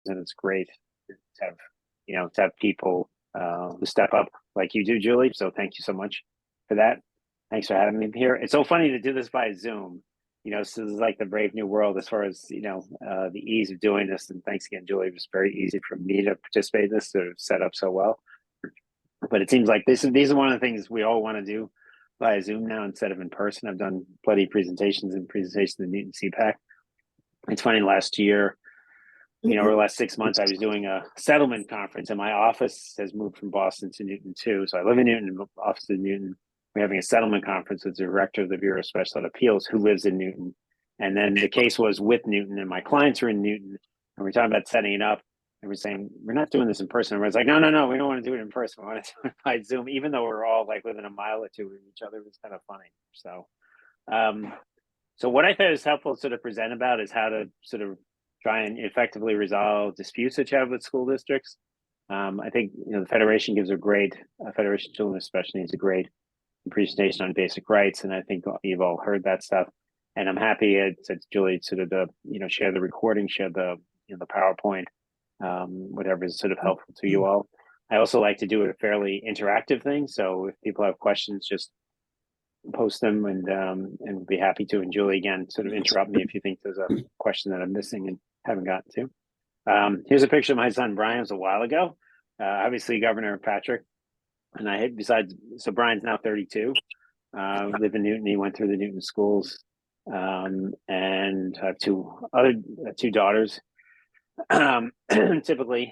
and it's great to have, to have people who step up like you do, Julie. So thank you so much for that. Thanks for having me here. It's so funny to do this by Zoom. So this is like the brave new world as far as, the ease of doing this. And thanks again, Julie. It was very easy for me to participate in this, sort of set up so well. But it seems like these are one of the things we all want to do via Zoom now instead of in person. I've done plenty of presentations in Newton SEPAC. It's funny, last year, over the last 6 months, I was doing a settlement conference, and my office has moved from Boston to Newton too. So I live in Newton, office in Newton. We're having a settlement conference with the director of the Bureau of Special Ed Appeals who lives in Newton. And then the case was with Newton, and my clients are in Newton, and we're talking about setting it up. And we're saying, we're not doing this in person. Everyone's like, no, we don't want to do it in person. We want to do it by Zoom, even though we're all like within a mile or two of each other. It was kind of funny. So what I thought was helpful to sort of present about is how to sort of try and effectively resolve disputes that you have with school districts. I think, the Federation gives Federation of Children with Special Needs a great presentation on basic rights. And I think you've all heard that stuff. And I'm happy to Julie sort of share the recording, share the PowerPoint, whatever is sort of helpful to you all. I also like to do a fairly interactive thing. So if people have questions, just post them and be happy to. And Julie, again, sort of interrupt me if you think there's a question that I'm missing and haven't gotten to. Here's a picture of my son, Brian. It was a while ago. Obviously, Governor Patrick. And so Brian's now 32. Live in Newton. He went through the Newton schools. And I have two daughters.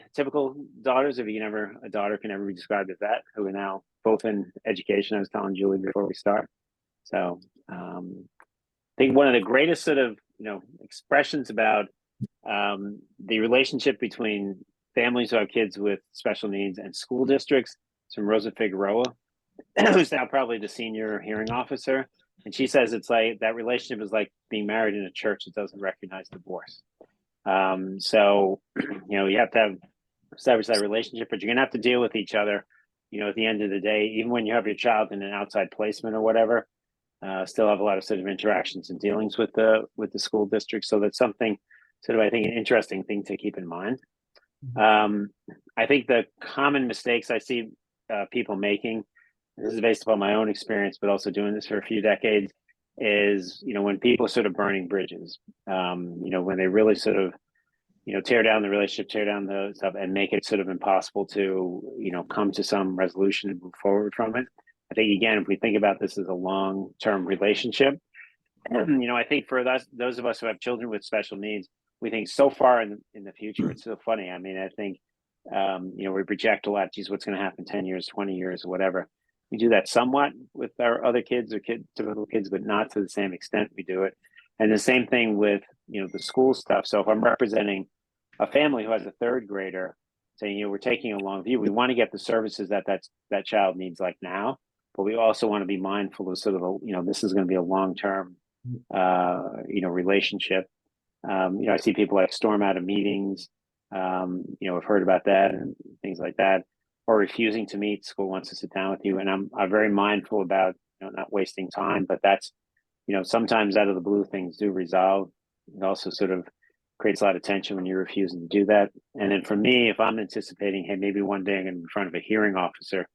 Typical daughters, a daughter can ever be described as that, who are now both in education. I was telling Julie before we start. So I think one of the greatest sort of expressions about the relationship between families who have kids with special needs and school districts is from Rosa Figueroa, who's now probably the senior hearing officer. And she says it's like that relationship is like being married in a church that doesn't recognize divorce. So you have to establish that relationship, but you're gonna have to deal with each other, at the end of the day, even when you have your child in an outside placement or whatever, still have a lot of sort of interactions and dealings with the school district. So that's something sort of, I think, an interesting thing to keep in mind. I think the common mistakes I see people making, this is based upon my own experience, but also doing this for a few decades, is, when people are sort of burning bridges, when they really sort of, tear down the relationship, tear down the stuff and make it sort of impossible to, come to some resolution and move forward from it. I think, again, if we think about this as a long-term relationship, I think for those of us who have children with special needs, we think so far in the future. It's so funny. I mean, I think, we project a lot. Geez, what's going to happen 10 years, 20 years, or whatever. We do that somewhat with our other kids or typical kids, but not to the same extent we do it. And the same thing with, the school stuff. So if I'm representing a family who has a third grader, saying, we're taking a long view, we want to get the services that child needs like now, but we also want to be mindful of sort of, this is going to be a long-term, relationship. I see people like storm out of meetings, I've heard about that and things like that, or refusing to meet. School wants to sit down with you. And I'm very mindful about, not wasting time, but that's, sometimes out of the blue things do resolve. It also sort of creates a lot of tension when you're refusing to do that. And then for me, if I'm anticipating, hey, maybe one day I'm going to be in front of a hearing officer,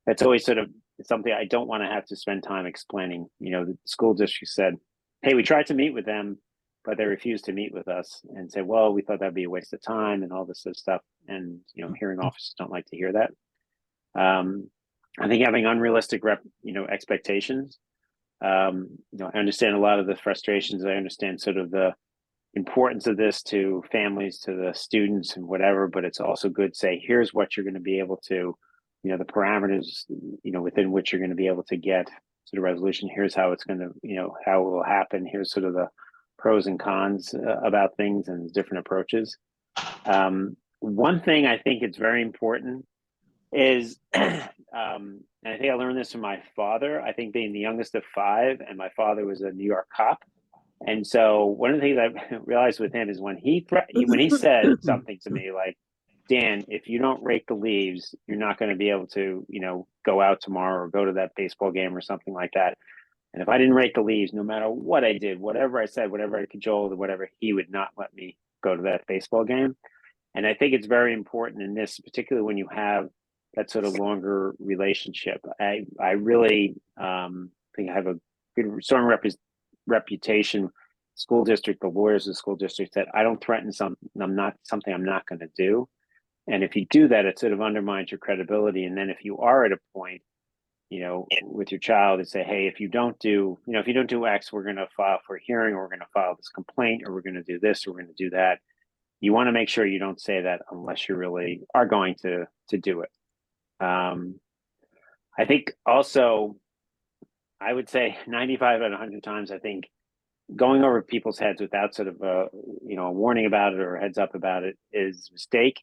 that's always sort of something I don't want to have to spend time explaining. The school district said, hey, we tried to meet with them, but they refused to meet with us and said, well, we thought that'd be a waste of time and all this sort of stuff. And, hearing officers don't like to hear that. I think having unrealistic expectations, I understand a lot of the frustrations. I understand sort of the importance of this to families, to the students and whatever, but it's also good to say, here's what you're going to be able to, the parameters, within which you're going to be able to get sort of resolution. Here's how it's going to, how it will happen. Here's sort of the pros and cons about things and different approaches. One thing I think it's very important is, and I think I learned this from my father, I think being the youngest of 5, and my father was a New York cop. And so one of the things I realized with him is when he said something to me like, Dan, if you don't rake the leaves, you're not going to be able to, go out tomorrow or go to that baseball game or something like that. And if I didn't rake the leaves, no matter what I did, whatever I said, whatever I cajoled or whatever, he would not let me go to that baseball game. And I think it's very important in this, particularly when you have that sort of longer relationship. I really think I have a good, strong reputation, school district, the lawyers of the school district, that I don't threaten something I'm not going to do. And if you do that, it sort of undermines your credibility. And then if you are at a point, with your child and say, hey, if you don't do X, we're going to file for a hearing, or we're going to file this complaint, or we're going to do this, or we're going to do that. You want to make sure you don't say that unless you really are going to do it. I think also, I would say 95 out of 100 times, I think going over people's heads without sort of a warning about it or a heads up about it is a mistake.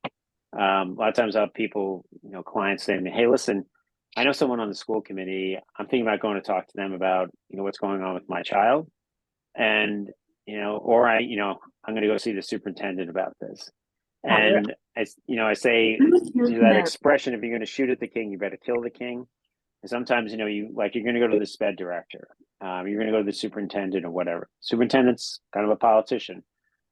A lot of times I'll have people, clients saying to me, hey, listen, I know someone on the school committee. I'm thinking about going to talk to them about, what's going on with my child. And, or I'm going to go see the superintendent about this. And I say that expression, if you're going to shoot at the king, you better kill the king. And sometimes, you're going to go to the SPED director. You're going to go to the superintendent or whatever. Superintendent's kind of a politician.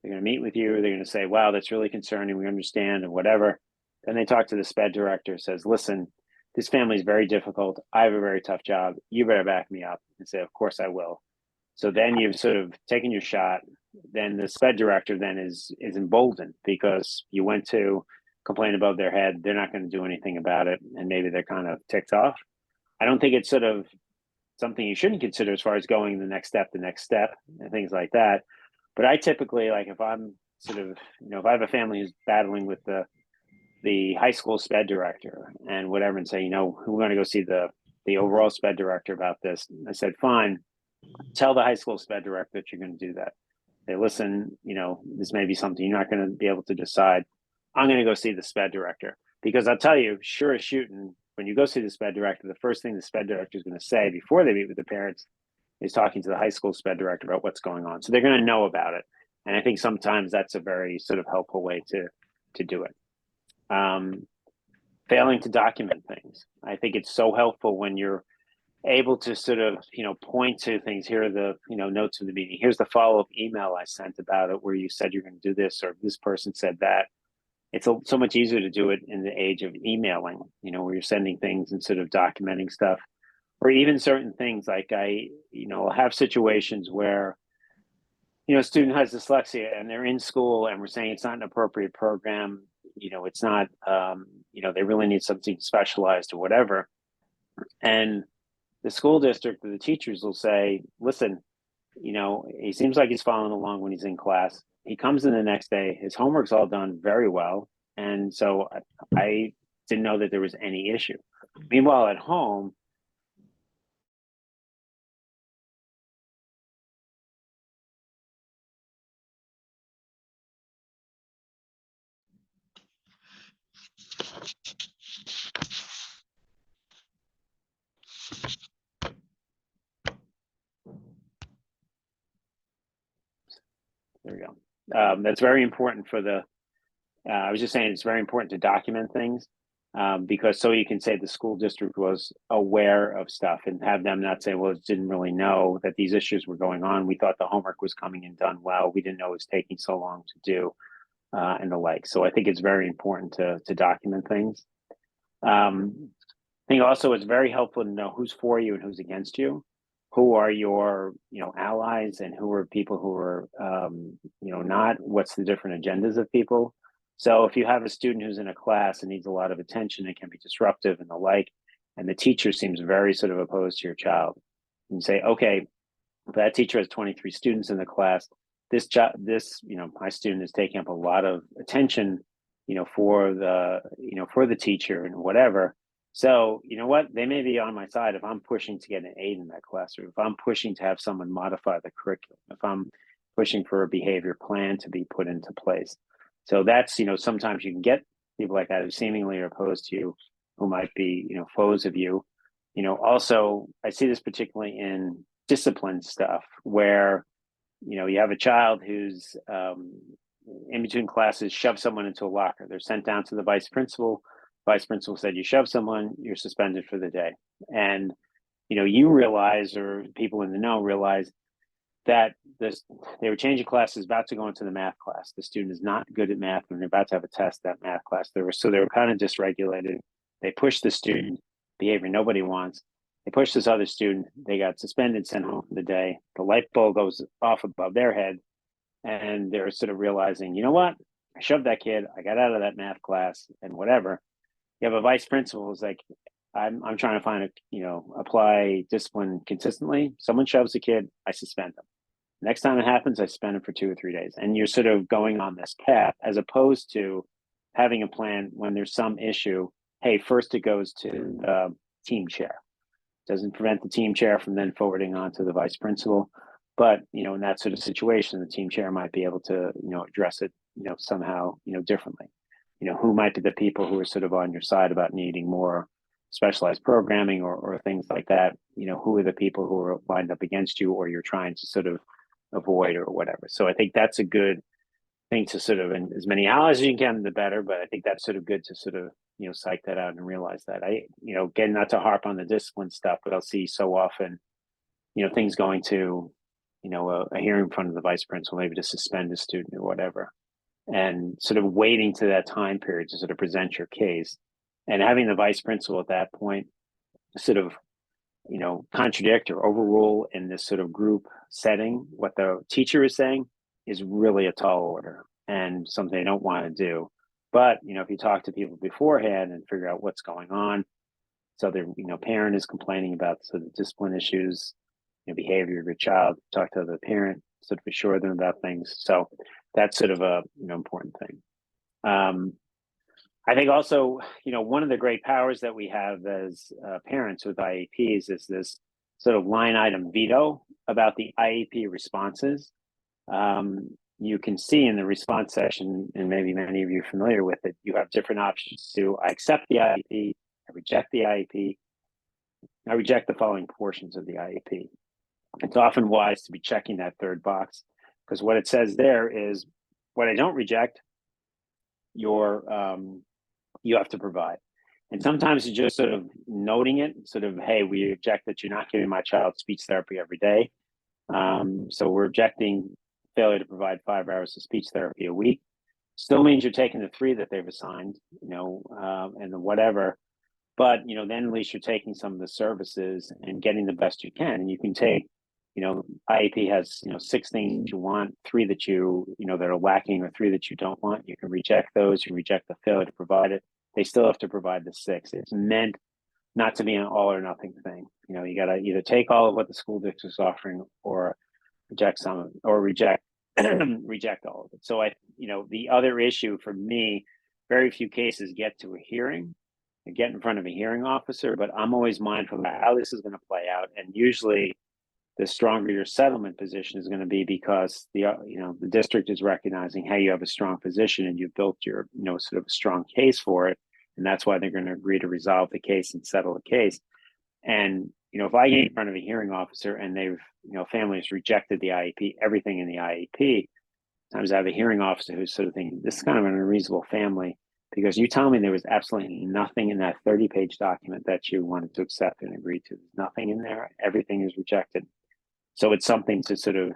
They're going to meet with you. They're going to say, wow, that's really concerning. We understand, and whatever. Then they talk to the SPED director, says, listen, this family is very difficult. I have a very tough job. You better back me up. And say, of course I will. So then you've sort of taken your shot. Then the SPED director then is emboldened because you went to complain above their head. They're not going to do anything about it. And maybe they're kind of ticked off. I don't think it's sort of something you shouldn't consider as far as going the next step, and things like that. But I typically, if I'm sort of, if I have a family who's battling with the high school SPED director and whatever, and say, we're going to go see the overall SPED director about this. I said, fine, tell the high school SPED director that you're going to do that. Say, listen, this may be something you're not going to be able to decide. I'm going to go see the SPED director, because I'll tell you, sure as shooting, when you go see the SPED director, the first thing the SPED director is going to say before they meet with the parents is talking to the high school SPED director about what's going on. So they're going to know about it. And I think sometimes that's a very sort of helpful way to do it. Failing to document things. I think it's so helpful when you're able to sort of, point to things. Here are the, notes of the meeting. Here's the follow-up email I sent about it where you said you're going to do this, or this person said that. It's so much easier to do it in the age of emailing, where you're sending things and sort of documenting stuff, or even certain things like I'll have situations where, a student has dyslexia and they're in school and we're saying it's not an appropriate program. It's not, they really need something specialized or whatever. And the school district or the teachers will say, listen, he seems like he's following along when he's in class. He comes in the next day, his homework's all done very well. And so I didn't know that there was any issue. Meanwhile, at home, there we go. That's very important for I was just saying it's very important to document things, because so you can say the school district was aware of stuff and have them not say, well, it didn't really know that these issues were going on. We thought the homework was coming in done well. We didn't know it was taking so long to do, and the like. So I think it's very important to document things. I think also it's very helpful to know who's for you and who's against you. Who are your, allies, and who are people who are, not? What's the different agendas of people? So if you have a student who's in a class and needs a lot of attention, it can be disruptive and the like, and the teacher seems very sort of opposed to your child, and say, okay, if that teacher has 23 students in the class, my student is taking up a lot of attention, for the teacher and whatever. So, you know what? They may be on my side if I'm pushing to get an 8 in that class, or if I'm pushing to have someone modify the curriculum, if I'm pushing for a behavior plan to be put into place. So that's, sometimes you can get people like that who seemingly are opposed to you, who might be, foes of you. Also, I see this particularly in discipline stuff where, you have a child who's in between classes, shove someone into a locker. They're sent down to the vice principal. Vice principal said, you shove someone, you're suspended for the day. And, you realize, or people in the know realize, that they were changing classes, about to go into the math class. The student is not good at math, and they're about to have a test that math class. They were kind of dysregulated. They pushed the student, behavior nobody wants. They pushed this other student. They got suspended, sent home for the day. The light bulb goes off above their head, and they're sort of realizing, you know what? I shoved that kid. I got out of that math class, and whatever. You have a vice principal who's like, I'm trying to find apply discipline consistently. Someone shoves a kid, I suspend them. Next time it happens, I suspend them for 2 or 3 days. And you're sort of going on this path, as opposed to having a plan when there's some issue. Hey, first it goes to the team chair. Doesn't prevent the team chair from then forwarding on to the vice principal. But, in that sort of situation, the team chair might be able to, address it, somehow, differently. Who might be the people who are sort of on your side about needing more specialized programming or things like that? Who are the people who are lined up against you, or you're trying to sort of avoid or whatever. So I think that's a good thing to sort of, and as many hours as you can, the better. But I think that's sort of good to sort of, psych that out and realize that. Again, not to harp on the discipline stuff, but I'll see so often, things going to, a hearing in front of the vice principal, maybe to suspend a student or whatever, and sort of waiting to that time period to sort of present your case, and having the vice principal at that point sort of, contradict or overrule in this sort of group setting what the teacher is saying is really a tall order and something they don't want to do. But, if you talk to people beforehand and figure out what's going on, so their, parent is complaining about sort of discipline issues, behavior of your child, talk to the parent, sort of assure them about things. So that's sort of a, important thing. I think also, one of the great powers that we have as parents with IEPs is this sort of line item veto about the IEP responses. You can see in the response section, and maybe many of you are familiar with it, you have different options to: I accept the IEP, I reject the IEP, I reject the following portions of the IEP. It's often wise to be checking that third box, because what it says there is, what I don't reject, you have to provide. And sometimes it's just sort of noting it, sort of, hey, we reject that you're not giving my child speech therapy every day. So we're rejecting failure to provide 5 hours of speech therapy a week. Still means you're taking the 3 that they've assigned, and whatever. But, then at least you're taking some of the services and getting the best you can. And you can take, IEP has, 6 things you want, 3 that that are lacking, or 3 that you don't want. You can reject those. You reject the failure to provide it. They still have to provide the 6. It's meant not to be an all or nothing thing. You got to either take all of what the school district is offering, or reject some, or reject all of it. So the other issue for me, very few cases get to a hearing and get in front of a hearing officer, but I'm always mindful about how this is going to play out. And usually the stronger your settlement position is going to be, because the district is recognizing, hey, you have a strong position and you've built your, sort of a strong case for it. And that's why they're going to agree to resolve the case and settle the case. And, if I get in front of a hearing officer and they've, family has rejected the IEP, everything in the IEP, sometimes I have a hearing officer who's sort of thinking, this is kind of an unreasonable family, because you tell me there was absolutely nothing in that 30-page document that you wanted to accept and agree to. There's nothing in there. Everything is rejected. So it's something to sort of,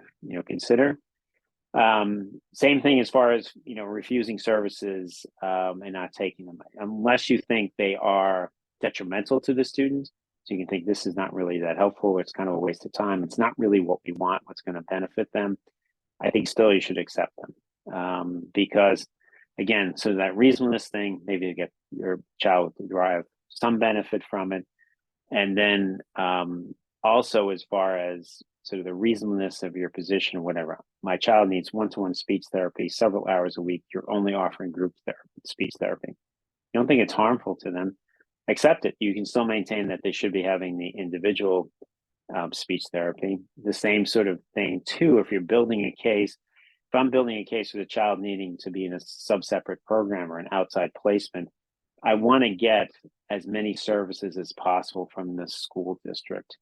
consider. Same thing as far as, refusing services and not taking them, unless you think they are detrimental to the students. So you can think this is not really that helpful. It's kind of a waste of time. It's not really what we want, what's going to benefit them. I think still you should accept them, because again, so that reasonableness thing, maybe you get your child to derive some benefit from it. And then also, as far as sort of the reasonableness of your position or whatever, my child needs one-to-one speech therapy several hours a week. You're only offering group therapy, speech therapy. You don't think it's harmful to them, accept it. You can still maintain that they should be having the individual speech therapy. The same sort of thing too, if you're building a case, if I'm building a case with a child needing to be in a sub-separate program or an outside placement, I want to get as many services as possible from the school district.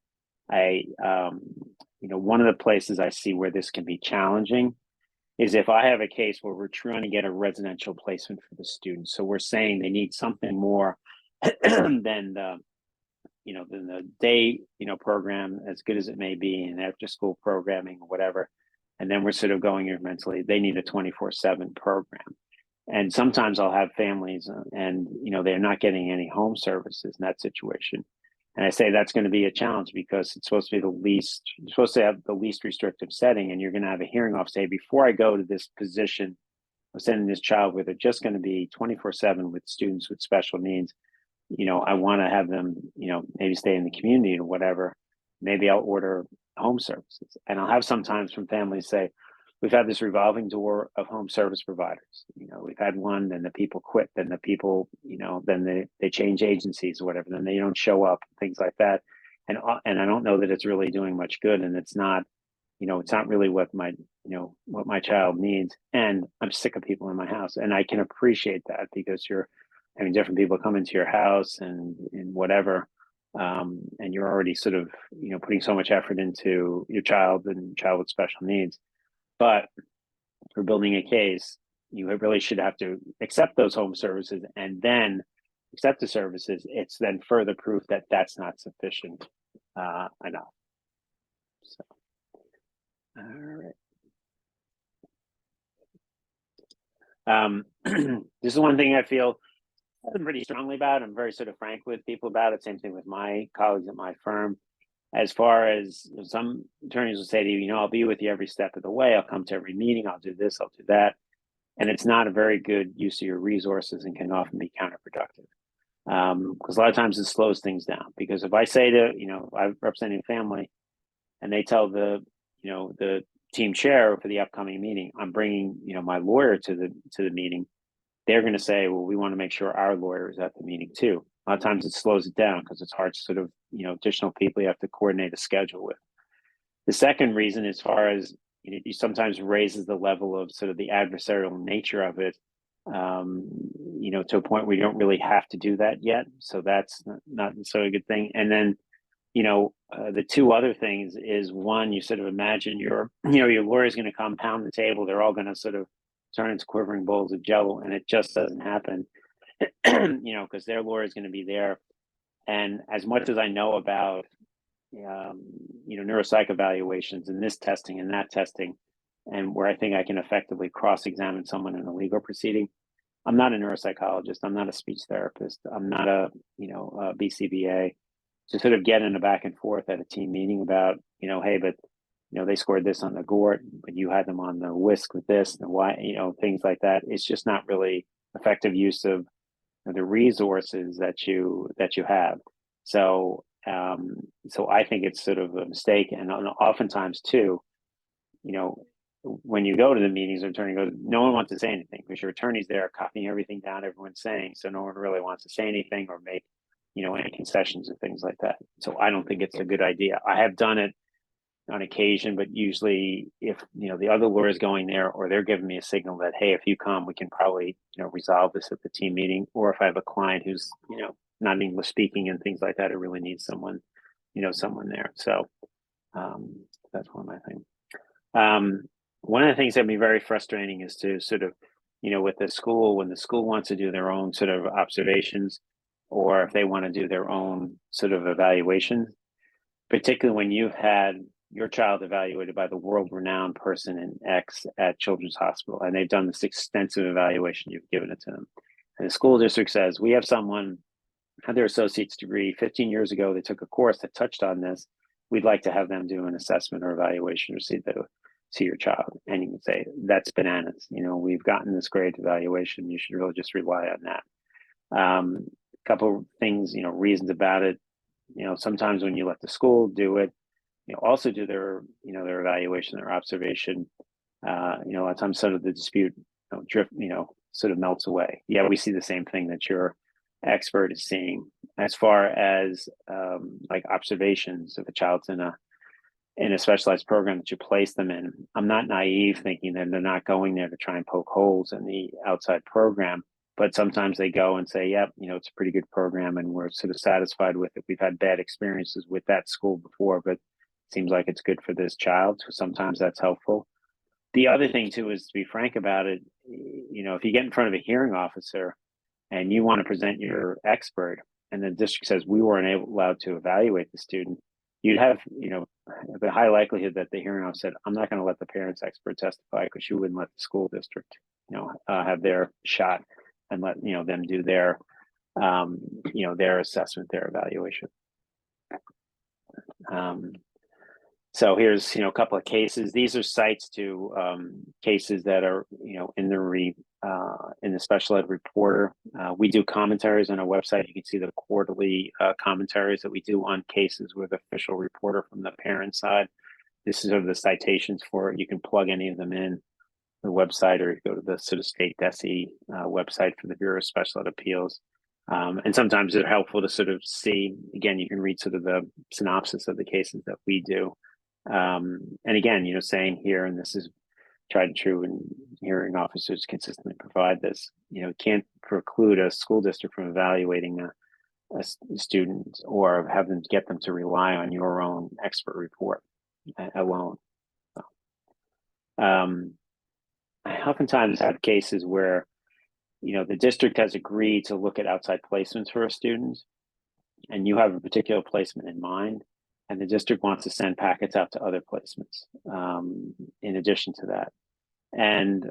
One of the places I see where this can be challenging is if I have a case where we're trying to get a residential placement for the students. So we're saying they need something more than the than the day, program, as good as it may be, and after school programming or whatever. And then we're sort of going mentally, they need a 24/7 program. And sometimes I'll have families and, they're not getting any home services in that situation. And I say that's going to be a challenge because it's supposed to be you're supposed to have the least restrictive setting, and you're going to have a hearing officer say, before I go to this position of sending this child where they're just going to be 24/7 with students with special needs, I want to have them, maybe stay in the community or whatever. Maybe I'll order home services. And I'll have sometimes from families say, we've had this revolving door of home service providers. We've had one, then the people quit, then the people, then they change agencies or whatever, then they don't show up, things like that. And I don't know that it's really doing much good. And it's not really what my child needs. And I'm sick of people in my house. And I can appreciate that because different people come into your house and whatever. And you're already sort of, putting so much effort into your child and child with special needs. But for building a case, you really should have to accept those home services and then accept the services. It's then further proof that that's not sufficient enough. So, all right. This is one thing I feel pretty strongly about. I'm very sort of frank with people about it. Same thing with my colleagues at my firm. As far as some attorneys will say to you, I'll be with you every step of the way. I'll come to every meeting. I'll do this. I'll do that. And it's not a very good use of your resources and can often be counterproductive. Because a lot of times it slows things down. Because if I say to, I'm representing a family and they tell the team chair for the upcoming meeting, I'm bringing, my lawyer to the meeting, they're going to say, well, we want to make sure our lawyer is at the meeting too. A lot of times it slows it down because it's hard to sort of, additional people you have to coordinate a schedule with. The second reason, as far as, it sometimes raises the level of sort of the adversarial nature of it, to a point where you don't really have to do that yet. So that's not necessarily a good thing. And then, the two other things is, one, you sort of imagine your lawyer is going to come pound the table. They're all going to sort of turn into quivering bowls of jello, and it just doesn't happen. Because their lawyer is going to be there. And as much as I know about, neuropsych evaluations and this testing and that testing, and where I think I can effectively cross-examine someone in a legal proceeding, I'm not a neuropsychologist. I'm not a speech therapist. I'm not a BCBA. To sort of get in a back and forth at a team meeting about, hey, but they scored this on the Gort, but you had them on the whisk with this and why, things like that. It's just not really effective use of the resources that you have. So I think it's sort of a mistake. And oftentimes too, when you go to the meetings, the attorney goes, no one wants to say anything because your attorney's there copying everything down everyone's saying. So no one really wants to say anything or make, any concessions or things like that. So I don't think it's a good idea. I have done it on occasion, but usually if, the other lawyer is going there or they're giving me a signal that, hey, if you come, we can probably, resolve this at the team meeting. Or if I have a client who's, not English speaking and things like that, it really needs someone, someone there. So that's one of my things. One of the things that'd be very frustrating is to sort of, with the school, when the school wants to do their own sort of observations, or if they want to do their own sort of evaluation, particularly when you've had your child evaluated by the world-renowned person in X at Children's Hospital, and they've done this extensive evaluation, you've given it to them. And the school district says, we have someone had their associate's degree 15 years ago, they took a course that touched on this. We'd like to have them do an assessment or evaluation or see your child. And you can say, that's bananas. We've gotten this great evaluation. You should really just rely on that. Couple of things, reasons about it. Sometimes when you let the school do it, also do their, their evaluation, their observation, a lot of times sort of the dispute drift, sort of melts away. Yeah, we see the same thing that your expert is seeing. As far as like observations, if a child's in a specialized program that you place them in, I'm not naive thinking that they're not going there to try and poke holes in the outside program. But sometimes they go and say, yep, it's a pretty good program and we're sort of satisfied with it. We've had bad experiences with that school before, but it seems like it's good for this child. So sometimes that's helpful. The other thing too is to be frank about it. If you get in front of a hearing officer and you want to present your expert and the district says we weren't allowed to evaluate the student, you'd have, the high likelihood that the hearing officer said, I'm not going to let the parents expert testify because you wouldn't let the school district, have their shot and let, them do their, their assessment, their evaluation. So here's, a couple of cases. These are cites to cases that are, in the special ed reporter. We do commentaries on our website. You can see the quarterly commentaries that we do on cases with official reporter from the parent side. This is sort of the citations for it. You can plug any of them in the website, or you go to the sort of state DESE website for the Bureau of Special Ed Appeals. And sometimes they're helpful to sort of see, again, you can read sort of the synopsis of the cases that we do. And again, saying here, and this is tried and true, and hearing officers consistently provide this, can't preclude a school district from evaluating a student or have them get them to rely on your own expert report alone. I oftentimes have cases where, the district has agreed to look at outside placements for a student, and you have a particular placement in mind, and the district wants to send packets out to other placements in addition to that. And,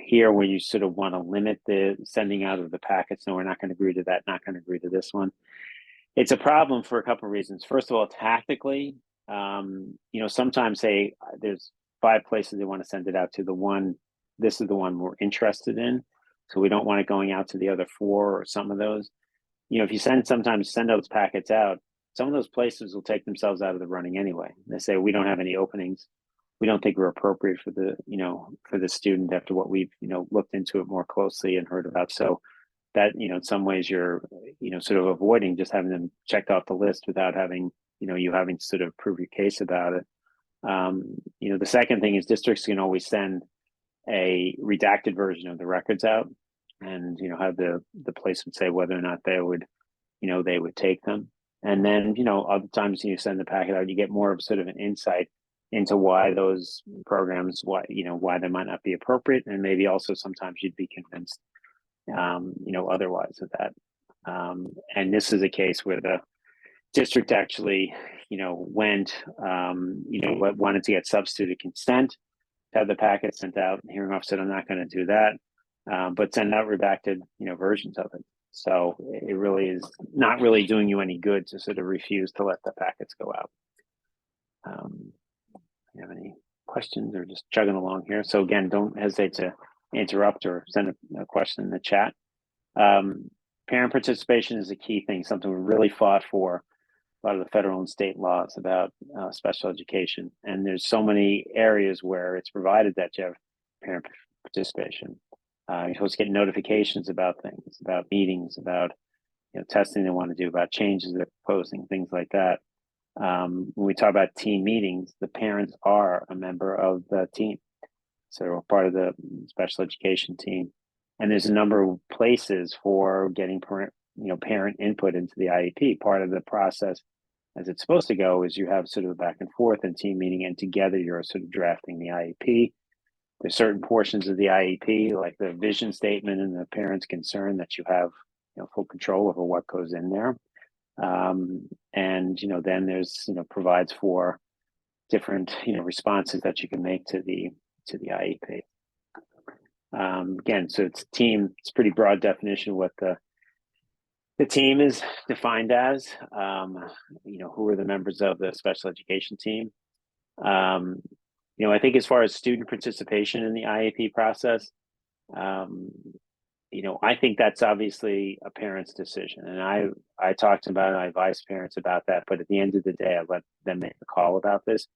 here where you sort of want to limit the sending out of the packets, no, we're not going to agree to that, not going to agree to this one. It's a problem for a couple of reasons. First of all, tactically, sometimes say there's 5 places they want to send it out to. This is the one we're interested in. So we don't want it going out to the other 4 or some of those. If you sometimes send those packets out, some of those places will take themselves out of the running anyway. They say, we don't have any openings. We don't think we're appropriate for the student after what we've, looked into it more closely and heard about. So that, in some ways you're, sort of avoiding just having them checked off the list without having, you having to sort of prove your case about it. The second thing is districts can always send a redacted version of the records out and, have the placement say whether or not they would take them. And then, other times you send the packet out, you get more of sort of an insight into why those programs, why they might not be appropriate. And maybe also sometimes you'd be convinced, otherwise of that. And this is a case where the district actually, went, wanted to get substituted consent, have the packet sent out. The hearing officer said, I'm not going to do that, but send out redacted, versions of it. So it really is not really doing you any good to sort of refuse to let the packets go out. You have any questions or just chugging along here? So again, don't hesitate to interrupt or send a question in the chat. Parent participation is a key thing, something we really fought for. A lot of the federal and state laws about special education. And there's so many areas where it's provided that you have parent participation. You're supposed to get notifications about things, about meetings, about testing they want to do, about changes they're proposing, things like that. When we talk about team meetings, the parents are a member of the team. So they're part of the special education team. And there's a number of places for getting parent input into the IEP. Part of the process, as it's supposed to go, is you have sort of a back and forth and team meeting, and together you're sort of drafting the IEP. There's certain portions of the IEP, like the vision statement and the parent's concern, that you have full control over what goes in there. And then there's provides for different responses that you can make to the IEP. Again, so it's pretty broad definition of what the team is defined as. Who are the members of the special education team? I think as far as student participation in the IEP process, I think that's obviously a parent's decision, and I talked about it, I advise parents about that, but at the end of the day, I let them make the call about this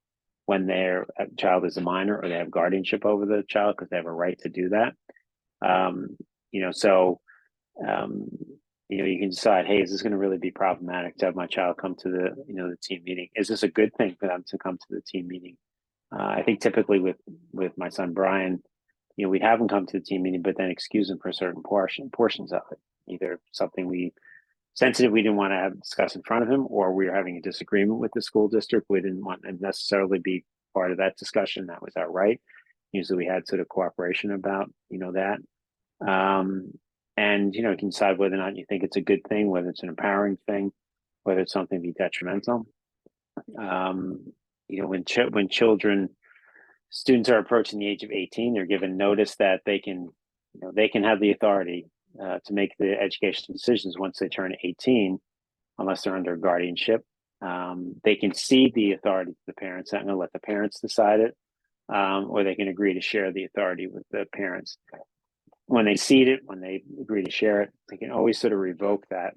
when their child is a minor or they have guardianship over the child, because they have a right to do that. You can decide, hey, is this going to really be problematic to have my child come to the team meeting? Is this a good thing for them to come to the team meeting? I think typically with my son Brian, we'd have him come to the team meeting, but then excuse him for certain portions of it. Either something sensitive we didn't want to discuss in front of him, or we were having a disagreement with the school district. We didn't want to necessarily be part of that discussion. That was our right. Usually we had sort of cooperation about, that. and you can decide whether or not you think it's a good thing, whether it's an empowering thing, whether it's something to be detrimental. When students are approaching the age of 18, they're given notice that they can have the authority to make the educational decisions once they turn 18, unless they're under guardianship. They can cede the authority to the parents and let the parents decide it, or they can agree to share the authority with the parents. When they cede it, when they agree to share it, they can always sort of revoke that.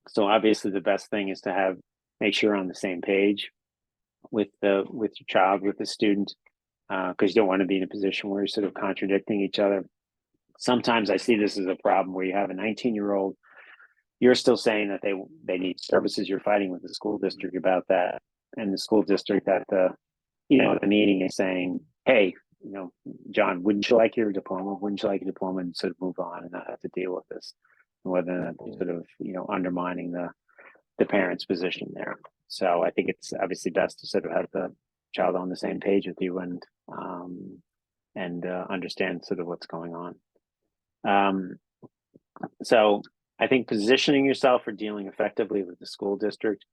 So obviously the best thing is to make sure you're on the same page with your child, with the student, because you don't want to be in a position where you're sort of contradicting each other. Sometimes I see this as a problem where you have a 19-year-old, you're still saying that they need services. You're fighting with the school district about that, and the school district at the meeting is saying, "Hey, John, wouldn't you like your diploma? Wouldn't you like a diploma?" And sort of move on and not have to deal with this, whether that's sort of undermining the parents' position there. So I think it's obviously best to sort of have the child on the same page with you and understand sort of what's going on. So I think positioning yourself for dealing effectively with the school district,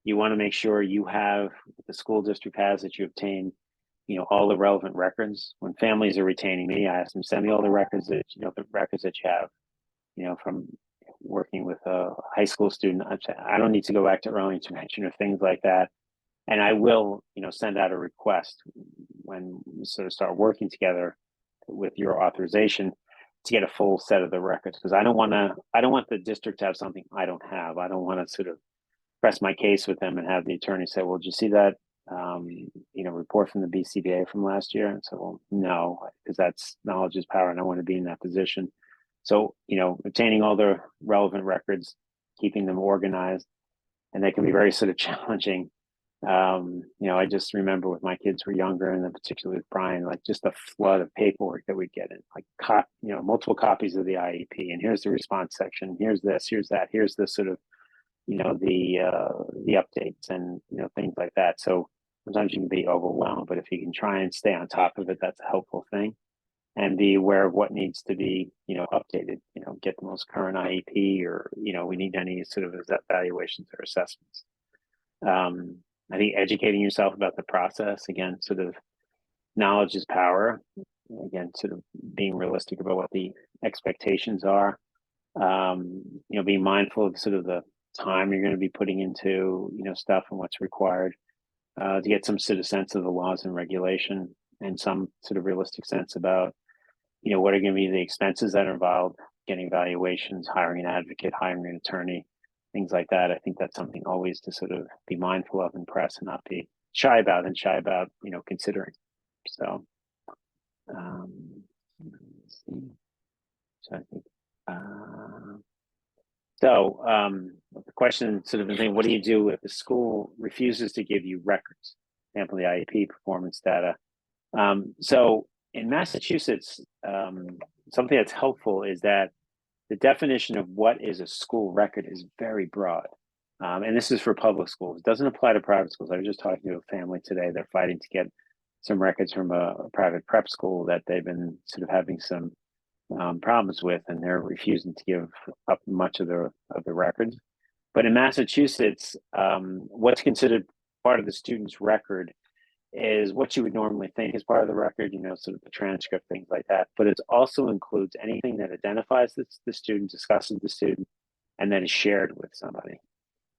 you want to make sure you have what the school district has, that you obtain, all the relevant records. When families are retaining me, I ask them, send me all the records that you have, from working with a high school student. I don't need to go back to early intervention or things like that. And I will, send out a request when we sort of start working together with your authorization to get a full set of the records, because I don't want the district to have something I don't have. I don't want to sort of press my case with them and have the attorney say, "Well, did you see that report from the BCBA from last year?" And so, well, no, because that's knowledge is power, and I want to be in that position. So, obtaining all the relevant records, keeping them organized, and they can be very sort of challenging. I just remember when my kids were younger, and then particularly with Brian, like just the flood of paperwork that we'd get in, like multiple copies of the IEP, and here's the response section, here's this, here's that, here's the sort of, the updates and things like that. So sometimes you can be overwhelmed, but if you can try and stay on top of it, that's a helpful thing. And be aware of what needs to be, updated. Get the most current IEP, or we need any sort of evaluations or assessments. I think educating yourself about the process, again, sort of knowledge is power. Again, sort of being realistic about what the expectations are. Being mindful of sort of the time you're going to be putting into, stuff and what's required, to get some sort of sense of the laws and regulation, and some sort of realistic sense about, what are going to be the expenses that are involved, getting evaluations, hiring an advocate, hiring an attorney, things like that. I think that's something always to sort of be mindful of and press, and not be shy about, considering. So, let's see. So I think, the question sort of the thing, what do you do if the school refuses to give you records, for example, the IEP performance data? So in Massachusetts, something that's helpful is that the definition of what is a school record is very broad. And this is for public schools. It doesn't apply to private schools. I was just talking to a family today. They're fighting to get some records from a private prep school that they've been sort of having some problems with, and they're refusing to give up much of the records. But in Massachusetts, what's considered part of the student's record is what you would normally think is part of the record, sort of the transcript, things like that. But it also includes anything that identifies the student, discusses the student, and then is shared with somebody.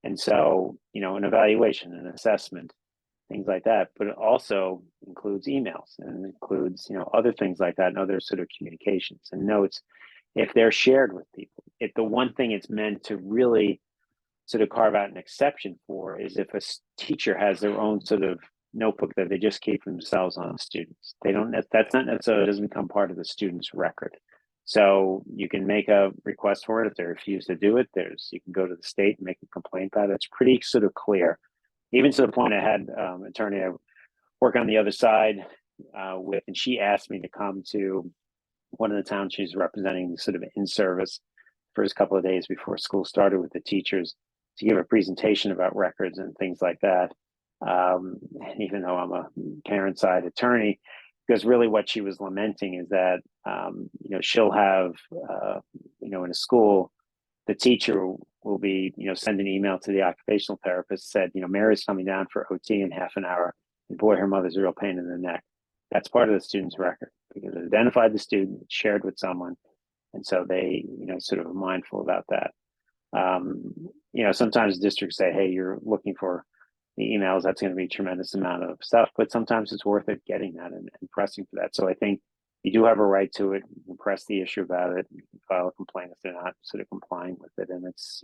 And so, an evaluation, an assessment, things like that. But it also includes emails, and it includes, other things like that, and other sort of communications and notes, if they're shared with people. If the one thing it's meant to really sort of carve out an exception for is if a teacher has their own sort of notebook that they just keep themselves on students. That's not necessarily, it doesn't become part of the student's record. So you can make a request for it. If they refuse to do it, you can go to the state and make a complaint about it. It's pretty sort of clear. Even to the point I had an attorney I work on the other side with, and she asked me to come to one of the towns she's representing, sort of in service, first couple of days before school started, with the teachers, to give a presentation about records and things like that. And even though I'm a parent side attorney, because really what she was lamenting is that, she'll have, in a school, the teacher will be, send an email to the occupational therapist, said, Mary's coming down for OT in half an hour. And boy, her mother's a real pain in the neck. That's part of the student's record because it identified the student, shared with someone. And so they, sort of are mindful about that. Sometimes districts say, hey, you're looking for the emails, that's going to be a tremendous amount of stuff, but sometimes it's worth it getting that and pressing for that. So I think you do have a right to it. You can press the issue about it. You can file a complaint if they're not sort of complying with it. And it's,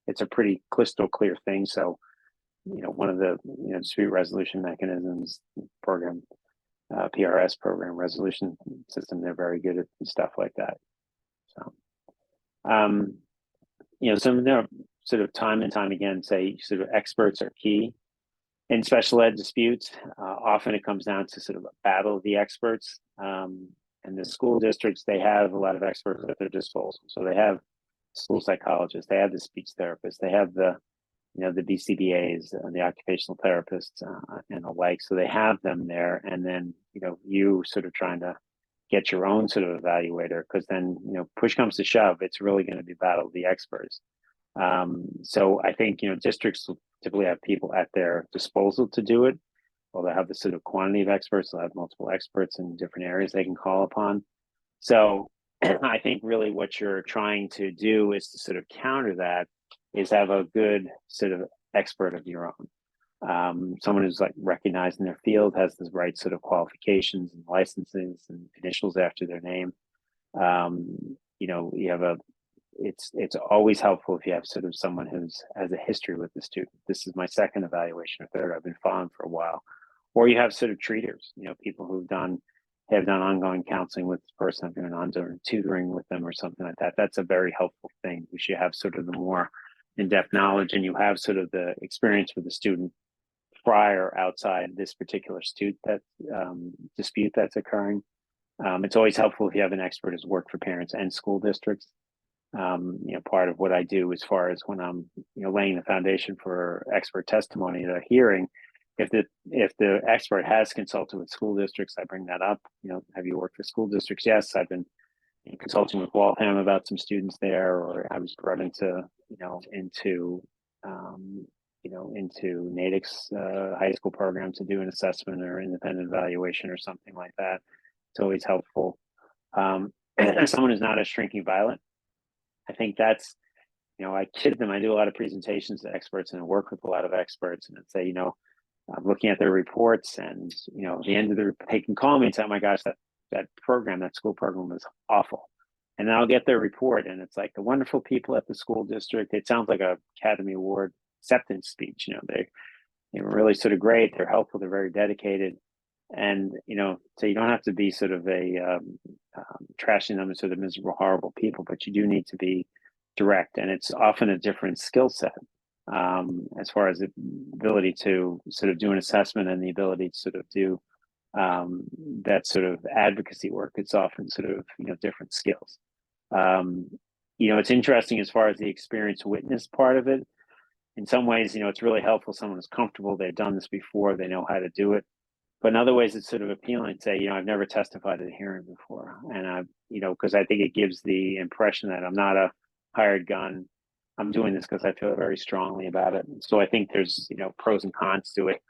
it's a pretty crystal clear thing. So, one of the, dispute resolution mechanisms program, PRS program resolution system, they're very good at stuff like that. So, some of them sort of time and time again say sort of experts are key in special ed disputes. Often it comes down to sort of a battle of the experts. And the school districts, they have a lot of experts at their disposal. So they have school psychologists, they have the speech therapists, they have the, the BCBAs, the occupational therapists, and the like. So they have them there. And then, you sort of trying to get your own sort of evaluator, because then, push comes to shove, it's really going to be battle of the experts. So I think, districts will typically have people at their disposal to do it. Well, they have the sort of quantity of experts. They'll have multiple experts in different areas they can call upon. So I think really what you're trying to do is to sort of counter that is have a good sort of expert of your own. Someone who's like recognized in their field, has the right sort of qualifications and licenses and initials after their name. You have it's always helpful if you have sort of someone who's has a history with the student. This is my second evaluation or third. I've been following for a while. Or you have sort of treaters, people who've have done ongoing counseling with this person, have been on tutoring with them or something like that. That's a very helpful thing. You should have sort of the more in-depth knowledge, and you have sort of the experience with the student prior outside this particular dispute that's occurring. It's always helpful if you have an expert who's worked for parents and school districts. Part of what I do as far as when I'm, laying the foundation for expert testimony at a hearing, if the expert has consulted with school districts, I bring that up. Have you worked for school districts? Yes, I've been consulting with Waltham about some students there, or I was brought into Natick's high school program to do an assessment or independent evaluation or something like that. It's always helpful. Someone who's not a shrinking violet. I think that's, I kid them. I do a lot of presentations to experts and I work with a lot of experts, and I'd say, I'm looking at their reports, and at the end of they can call me and say, oh my gosh, that school program was awful. And then I'll get their report, and it's like the wonderful people at the school district. It sounds like a Academy Award acceptance speech. They were really sort of great. They're helpful. They're very dedicated. And, so you don't have to be sort of trashing them as sort of miserable, horrible people, but you do need to be direct. And it's often a different skill set as far as the ability to sort of do an assessment and the ability to sort of do that sort of advocacy work. It's often sort of, different skills. It's interesting as far as the experience witness part of it. In some ways, it's really helpful. Someone who's comfortable, they've done this before, they know how to do it. But in other ways, it's sort of appealing to say, I've never testified at a hearing before. And because I think it gives the impression that I'm not a hired gun. I'm doing this because I feel very strongly about it. So I think there's, pros and cons to it.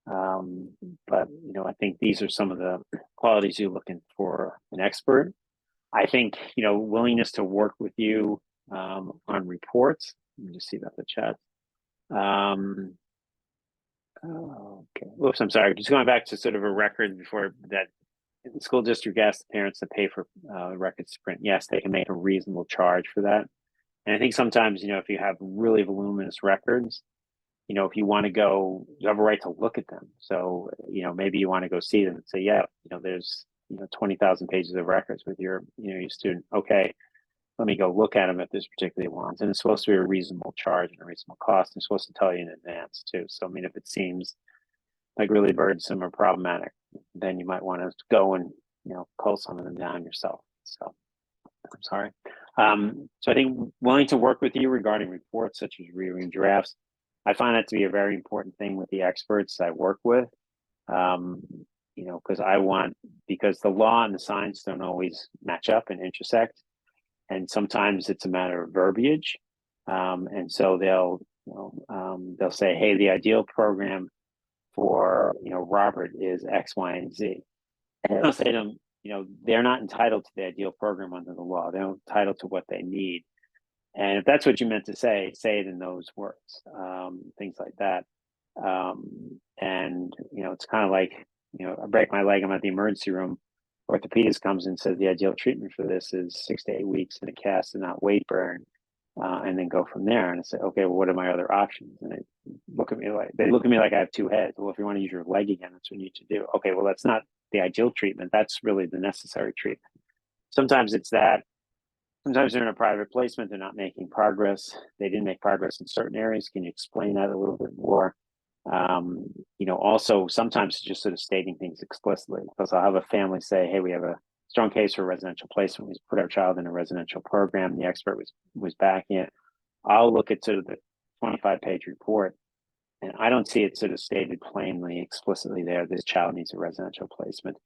But, I think these are some of the qualities you're looking for an expert. I think, willingness to work with you on reports. Let me just see about the chat. Okay. Oops, I'm sorry. Just going back to sort of a record before that. The school district asks the parents to pay for records to print. Yes, they can make a reasonable charge for that. And I think sometimes, if you have really voluminous records, if you want to go, you have a right to look at them. So, maybe you want to go see them and say, yeah, there's, 20,000 pages of records with your student. Okay, let me go look at them at this particular ones. And it's supposed to be a reasonable charge and a reasonable cost. I'm supposed to tell you in advance too. So, if it seems like really burdensome or problematic, then you might want to go and, cull some of them down yourself. So I'm sorry. So I think willing to work with you regarding reports such as reviewing drafts, I find that to be a very important thing with the experts I work with. Because the law and the science don't always match up and intersect. and sometimes it's a matter of verbiage. And so they'll say, hey, the ideal program for, Robert is X, Y, and Z. And I'll say to them, they're not entitled to the ideal program under the law. They're entitled to what they need. And if that's what you meant to say it in those words, things like that. And, it's kind of like, I break my leg, I'm at the emergency room. Orthopedist comes and says the ideal treatment for this is 6 to 8 weeks in a cast and not weight burn, and then go from there. And I say, okay, well, what are my other options? And they look at me like I have two heads. Well, if you want to use your leg again, that's what you need to do. Okay, well, that's not the ideal treatment. That's really the necessary treatment. Sometimes it's that. Sometimes they're in a private placement. They're not making progress. They didn't make progress in certain areas. Can you explain that a little bit more? Also sometimes just sort of stating things explicitly, because I'll have a family say, hey, we have a strong case for residential placement. We put our child in a residential program. The expert was backing it. I'll look at sort of the 25-page report, and I don't see it sort of stated plainly, explicitly there, this child needs a residential placement.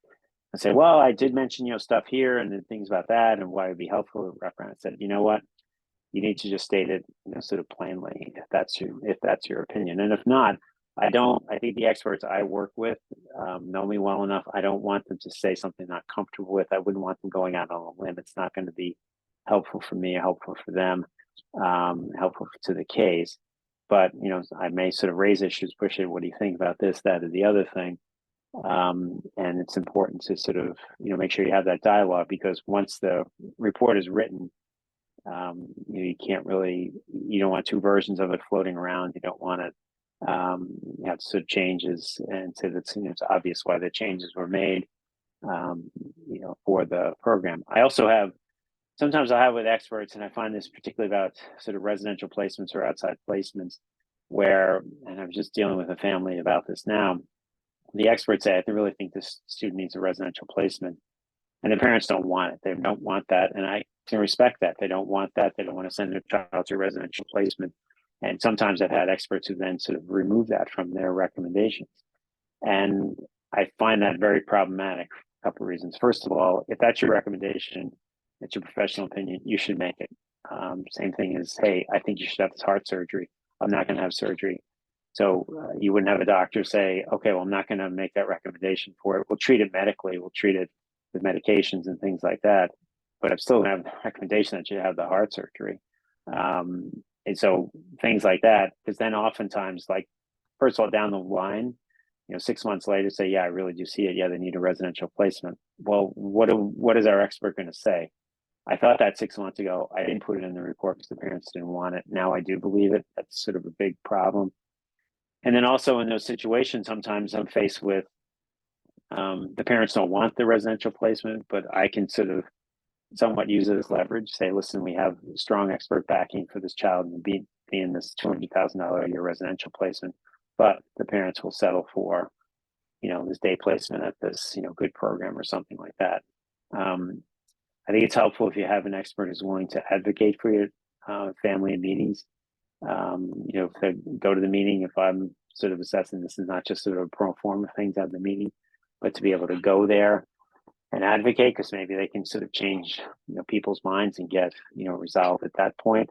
I say, well, I did mention, stuff here and then things about that and why it would be helpful to reference. I said, you know what? You need to just state it, sort of plainly, if that's your opinion. And if not, I think the experts I work with know me well enough. I don't want them to say something not comfortable with. I wouldn't want them going out on a limb. It's not going to be helpful for me, helpful for them, helpful to the case. But, I may sort of raise issues, push it. What do you think about this, that, or the other thing? And it's important to sort of, make sure you have that dialogue, because once the report is written, you can't really, you don't want two versions of it floating around. You don't want to have sort of changes, and so that's, it's obvious why the changes were made, for the program. Sometimes I have with experts, and I find this particularly about sort of residential placements or outside placements, where, and I'm just dealing with a family about this now, the experts say, I really think this student needs a residential placement, and the parents don't want it. They don't want that, and I can respect that. They don't want that. They don't want to send their child to a residential placement. And sometimes I've had experts who then sort of remove that from their recommendations. And I find that very problematic for a couple of reasons. First of all, if that's your recommendation, it's your professional opinion, you should make it. Same thing as, hey, I think you should have this heart surgery. I'm not going to have surgery. So you wouldn't have a doctor say, okay, well, I'm not going to make that recommendation for it. We'll treat it medically. We'll treat it with medications and things like that. But I'm still going to have the recommendation that you have the heart surgery. And so things like that, because then oftentimes, like, first of all, down the line, 6 months later, say, yeah, I really do see it. Yeah, they need a residential placement. Well, what is our expert going to say? I thought that 6 months ago. I didn't put it in the report because the parents didn't want it. Now I do believe it. That's sort of a big problem. And then also in those situations, sometimes I'm faced with the parents don't want the residential placement, but I can sort of somewhat use it as leverage. Say, listen, we have strong expert backing for this child and be in this $200,000 a year residential placement, but the parents will settle for, this day placement at this, good program or something like that. I think it's helpful if you have an expert who's willing to advocate for your family in meetings. If they go to the meeting, if I'm sort of assessing this is not just sort of a pro forma things at the meeting, but to be able to go there and advocate, because maybe they can sort of change, people's minds and get, resolved at that point.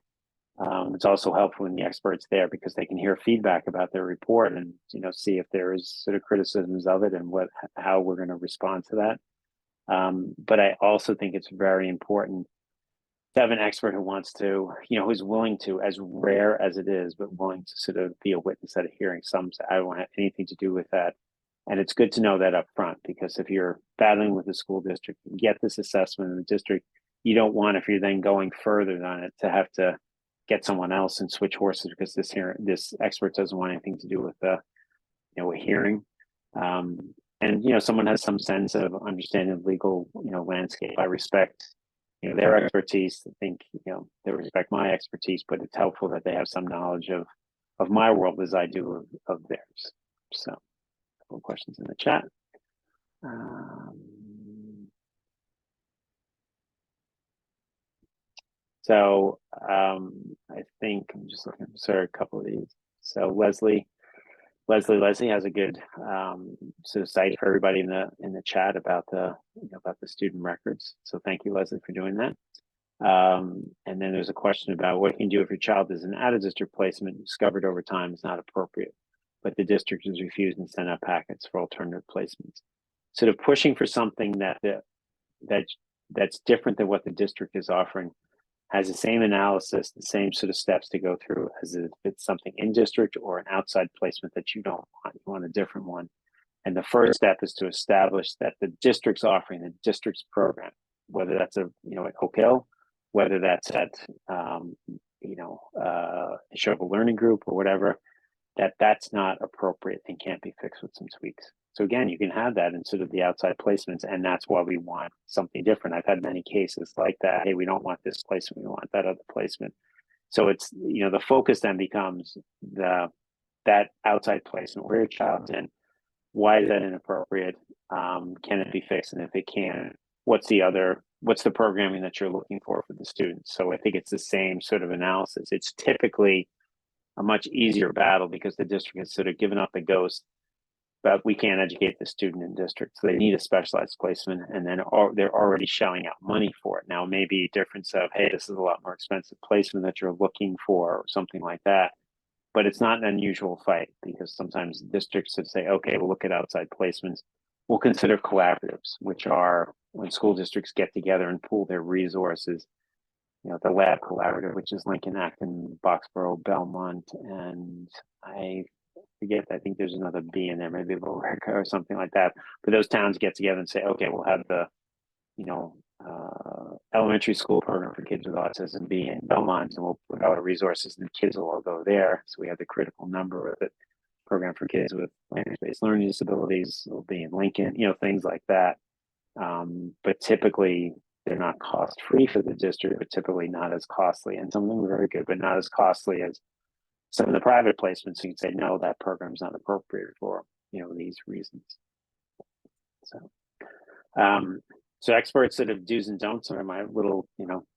It's also helpful when the expert's there, because they can hear feedback about their report and, see if there is sort of criticisms of it and how we're going to respond to that. But I also think it's very important to have an expert who wants to, who's willing to, as rare as it is, but willing to sort of be a witness at a hearing. Some say, I don't want to have anything to do with that. And it's good to know that up front, because if you're battling with the school district, you get this assessment in the district, you don't want, if you're then going further on it, to have to get someone else and switch horses because this expert doesn't want anything to do with a hearing. And someone has some sense of understanding of legal landscape. I respect their expertise. I think they respect my expertise, but it's helpful that they have some knowledge of my world as I do of theirs. So, a couple of questions in the chat. I think I'm just looking for a couple of these. So Leslie has a good sort of site for everybody in the chat about the student records. So thank you, Leslie, for doing that. And then there's a question about what you can do if your child is an out-of-district placement discovered over time is not appropriate, but the district is refused and sent out packets for alternative placements. Sort of pushing for something that's different than what the district is offering, has the same analysis, the same sort of steps to go through as if it's something in district or an outside placement that you don't want. You want a different one. And the first step is to establish that the district's offering the district's program, whether that's at Oak Hill, whether that's at Ashoka Learning Group or whatever, that's not appropriate and can't be fixed with some tweaks. So again, you can have that in sort of the outside placements, and that's why we want something different. I've had many cases like that. Hey, we don't want this placement, we want that other placement. So it's, the focus then becomes that outside placement where your child's in. Why is that inappropriate? Can it be fixed? And if it can, what's the programming that you're looking for the students? So I think it's the same sort of analysis. It's typically a much easier battle because the district has sort of given up the ghost, but we can't educate the student in district. So they need a specialized placement, and then they're already shelling out money for it. Now, maybe a difference of, hey, this is a lot more expensive placement that you're looking for or something like that. But it's not an unusual fight because sometimes districts would say, okay, we'll look at outside placements. We'll consider collaboratives, which are when school districts get together and pool their resources. The lab collaborative, which is Lincoln, Acton, Boxborough, Belmont, and I forget, I think there's another B in there, maybe Billerica or something like that. But those towns get together and say, okay, we'll have the, elementary school program for kids with autism be in Belmont, and we'll put our resources and the kids will all go there. So we have the critical number of it. Program for kids with language-based learning disabilities will be in Lincoln, things like that. But typically they're not cost-free for the district, but typically not as costly. And some of them are very good, but not as costly as some of the private placements. You can say, no, that program is not appropriate for, these reasons. So experts sort of do's and don'ts are my little,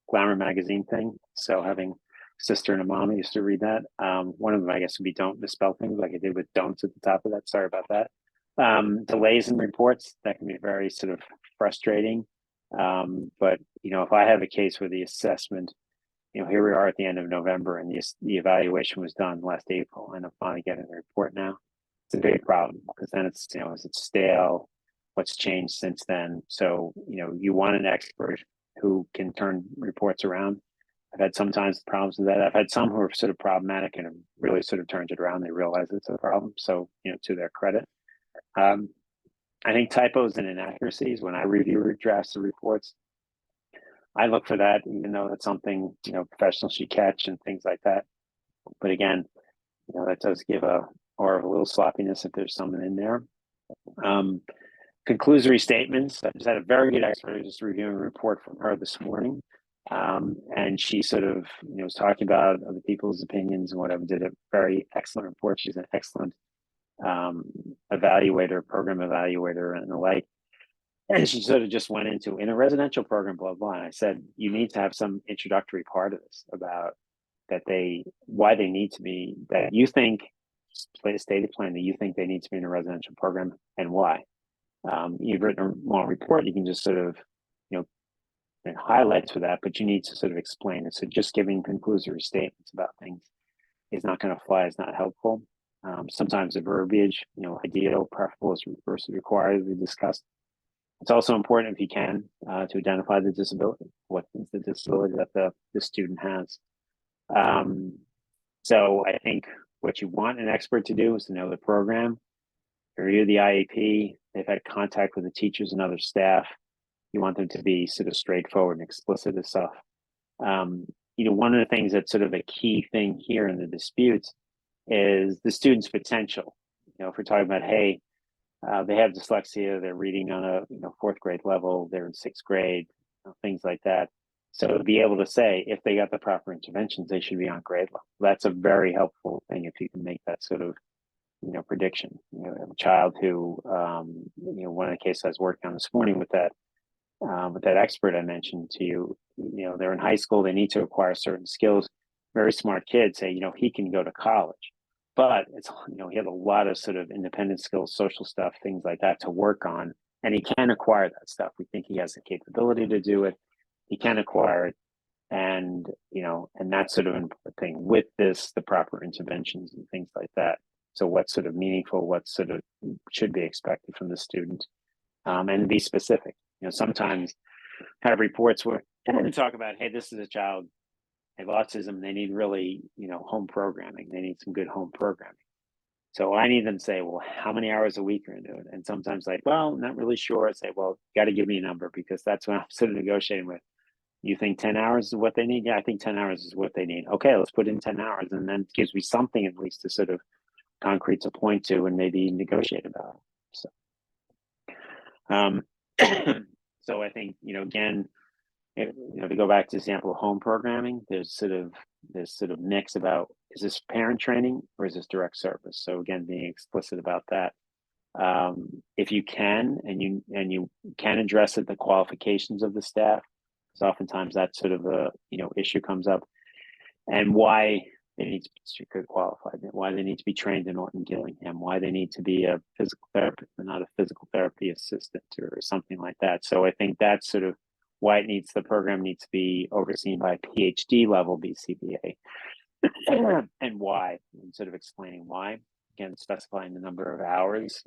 Glamour magazine thing. So having a sister and a mom, I used to read that. One of them, I guess, would be don't misspell things like I did with don'ts at the top of that. Sorry about that. Delays in reports, that can be very sort of frustrating. But, if I have a case where the assessment, here we are at the end of November and the evaluation was done last April and I'm finally getting a report now. It's a big problem because then it's, is it stale? What's changed since then? So, you want an expert who can turn reports around. I've had sometimes problems with that. I've had some who are sort of problematic and have really sort of turned it around. They realize it's a problem. So, to their credit. I think typos and inaccuracies, when I review drafts of reports, I look for that, even though that's something, professionals should catch and things like that. But again, that does give a little sloppiness if there's someone in there. Conclusory statements. I just had a very good expert just reviewing a report from her this morning. And she sort of, was talking about other people's opinions and whatever, did a very excellent report. She's an excellent evaluator, program evaluator and the like. And she sort of just went into, in a residential program, blah, blah. And I said, you need to have some introductory part of this about why they need to be, that you think, stated plan that you think they need to be in a residential program and why. You've written a long report, you can just sort of, highlights for that, but you need to sort of explain it. So just giving conclusory statements about things is not going to fly, is not helpful. Sometimes the verbiage, ideal, preferable is versus required, we discussed. It's also important, if you can, to identify the disability. What is the disability that the student has? So I think what you want an expert to do is to know the program, review the IEP. They've had contact with the teachers and other staff. You want them to be sort of straightforward and explicit as stuff. One of the things that's sort of a key thing here in the disputes is the student's potential. If we're talking about, hey, they have dyslexia, they're reading on a fourth grade level, they're in sixth grade, things like that. So to be able to say, if they got the proper interventions, they should be on grade level. That's a very helpful thing if you can make that sort of prediction. A child who, one of the cases I was working on this morning with that expert I mentioned to you, they're in high school, they need to acquire certain skills. Very smart kid, say, he can go to college, but it's, he had a lot of sort of independent skills, social stuff, things like that to work on, and he can acquire that stuff. We think he has the capability to do it. He can acquire it. And, and that's sort of an important thing with this, the proper interventions and things like that. So what's sort of meaningful, what sort of should be expected from the student, and be specific. Sometimes have reports where talk about, hey, this is a child, they have autism, they need really, home programming. They need some good home programming. So I need them to say, well, how many hours a week are you doing? And sometimes like, well, not really sure. I say, well, got to give me a number, because that's when I'm sort of negotiating with. You think 10 hours is what they need? Yeah, I think 10 hours is what they need. Okay, let's put in 10 hours. And then it gives me something at least to sort of concrete to point to and maybe negotiate about. So, so I think, again, to go back to the example of home programming, there's sort of mix about, is this parent training or is this direct service? So again, being explicit about that. If you can, and you can address it, the qualifications of the staff, because oftentimes that sort of a issue comes up, and why they need to be strictly qualified, why they need to be trained in Norton Gillingham, why they need to be a physical therapist and not a physical therapy assistant or something like that. So I think that's sort of why the program needs to be overseen by a PhD level BCBA, and why, and sort of explaining why. Again, specifying the number of hours,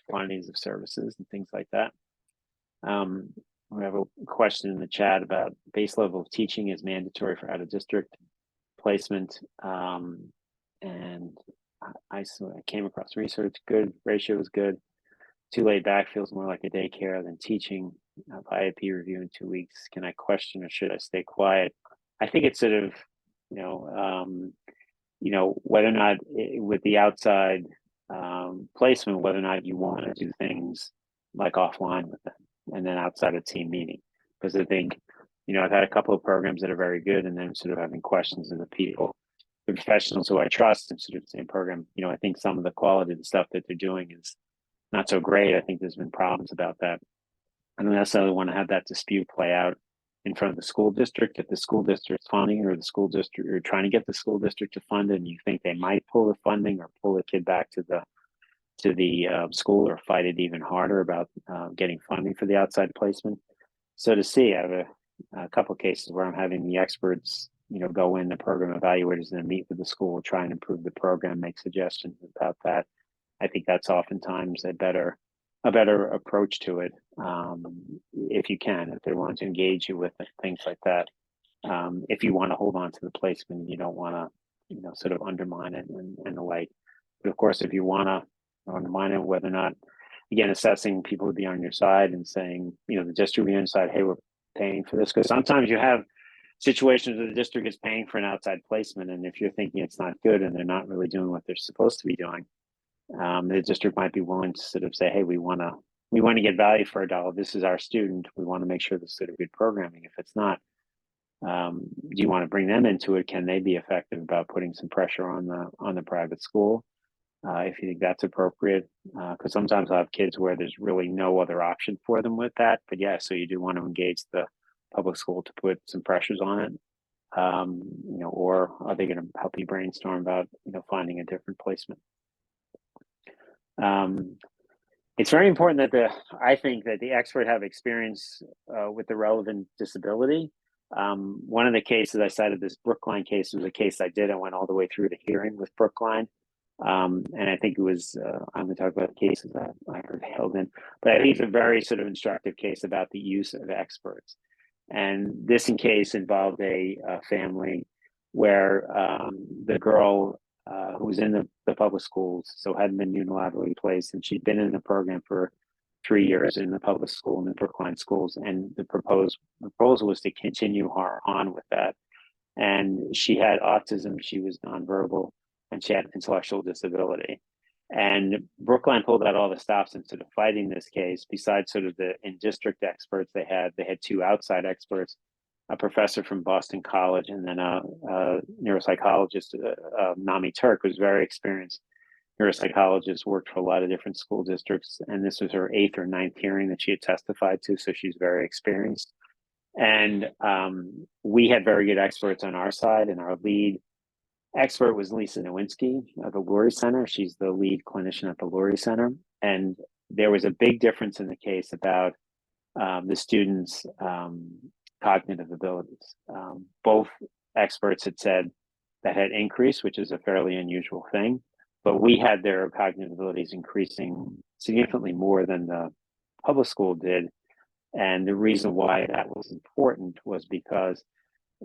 quantities of services and things like that. We have a question in the chat about base level of teaching is mandatory for out of district placement. And I came across research, good, ratio is good. Too laid back feels more like a daycare than teaching. IAP review in 2 weeks. Can I question or should I stay quiet? I think it's sort of, whether or not with the outside placement, whether or not you want to do things like offline with them and then outside of team meeting. Because I think, I've had a couple of programs that are very good, and then sort of having questions of the people, the professionals who I trust in sort of the same program. I think some of the quality of the stuff that they're doing is not so great. I think there's been problems about that. I don't necessarily want to have that dispute play out in front of the school district. If the school district's funding, or the school district, or trying to get the school district to fund it, and you think they might pull the funding or pull the kid back to the school, or fight it even harder about getting funding for the outside placement. So to see, I have a couple of cases where I'm having the experts, go in, the program evaluators, and then meet with the school, try and improve the program, make suggestions about that. I think that's oftentimes a better approach to it, if you can, if they want to engage you with it, things like that. If you want to hold on to the placement, you don't want to, sort of undermine it and the like. But of course, if you want to undermine it, whether or not, again, assessing people to be on your side and saying, the district will be on your side, hey, we're paying for this. Because sometimes you have situations where the district is paying for an outside placement, and if you're thinking it's not good and they're not really doing what they're supposed to be doing, the district might be willing to sort of say, hey, we want to get value for a dollar. This is our student. We want to make sure this is sort of good programming. If it's not, do you want to bring them into it? Can they be effective about putting some pressure on the private school? If you think that's appropriate, because sometimes I have kids where there's really no other option for them with that. But yeah, so you do want to engage the public school to put some pressures on it. Or are they going to help you brainstorm about, finding a different placement? It's very important that I think that the expert have experience with the relevant disability. One of the cases I cited, this Brookline case, was a case I did. I went all the way through the hearing with Brookline. And I think it was, I'm going to talk about cases that I heard held in, but I think it's a very sort of instructive case about the use of experts. And this case involved a family where the girl who was in the public schools, so hadn't been unilaterally placed, and she'd been in the program for 3 years in the public school in the Brookline schools. And the proposal was to continue her on with that. And she had autism, she was nonverbal, and she had intellectual disability. And Brookline pulled out all the stops in sort of fighting this case. Besides sort of the in-district experts, they had 2 outside experts, a professor from Boston College, and then a neuropsychologist, Nami Turk, who's very experienced neuropsychologist, worked for a lot of different school districts. And this was her 8th or 9th hearing that she had testified to, so she's very experienced. And we had very good experts on our side, and our lead expert was Lisa Nowinski of the Lurie Center. She's the lead clinician at the Lurie Center. And there was a big difference in the case about the students' cognitive abilities. Both experts had said that had increased, which is a fairly unusual thing, but we had their cognitive abilities increasing significantly more than the public school did. And the reason why that was important was because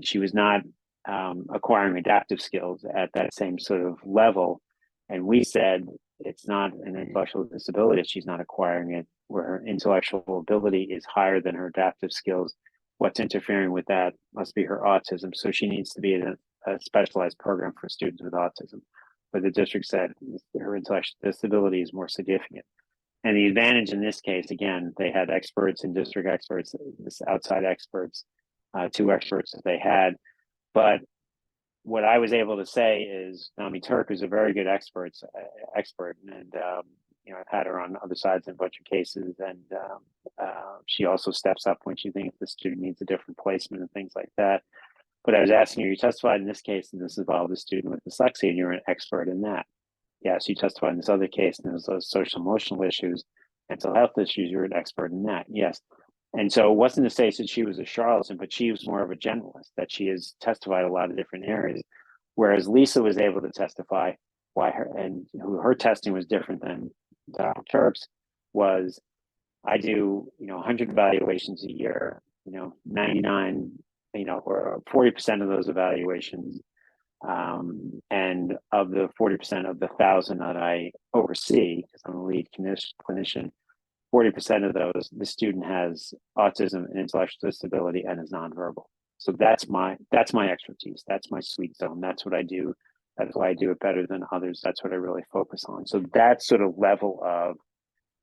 she was not acquiring adaptive skills at that same sort of level. And we said it's not an intellectual disability, she's not acquiring it, where her intellectual ability is higher than her adaptive skills. What's interfering with that must be her autism. So she needs to be in a specialized program for students with autism. But the district said her intellectual disability is more significant. And the advantage in this case, again, they had experts and district experts, outside experts, two experts that they had. But what I was able to say is Nami Turk is a very good expert, and I've had her on other sides in a bunch of cases, and she also steps up when she thinks the student needs a different placement and things like that. But I was asking her, you testified in this case, and this involved a student with dyslexia, and you're an expert in that. Yes, you testified in this other case, and there's those social emotional issues, mental health issues, you're an expert in that. Yes. And so it wasn't to say that she was a charlatan, but she was more of a generalist, that she has testified a lot of different areas. Whereas Lisa was able to testify why her testing was different than Dr. Turk's was, I do, 100 evaluations a year, 99, or 40% of those evaluations. And of the 40% of the 1,000 that I oversee, because I'm a lead clinician, 40% of those, the student has autism and intellectual disability and is nonverbal. So that's my expertise. That's my sweet zone. That's what I do. That's why I do it better than others. That's what I really focus on. So that sort of level of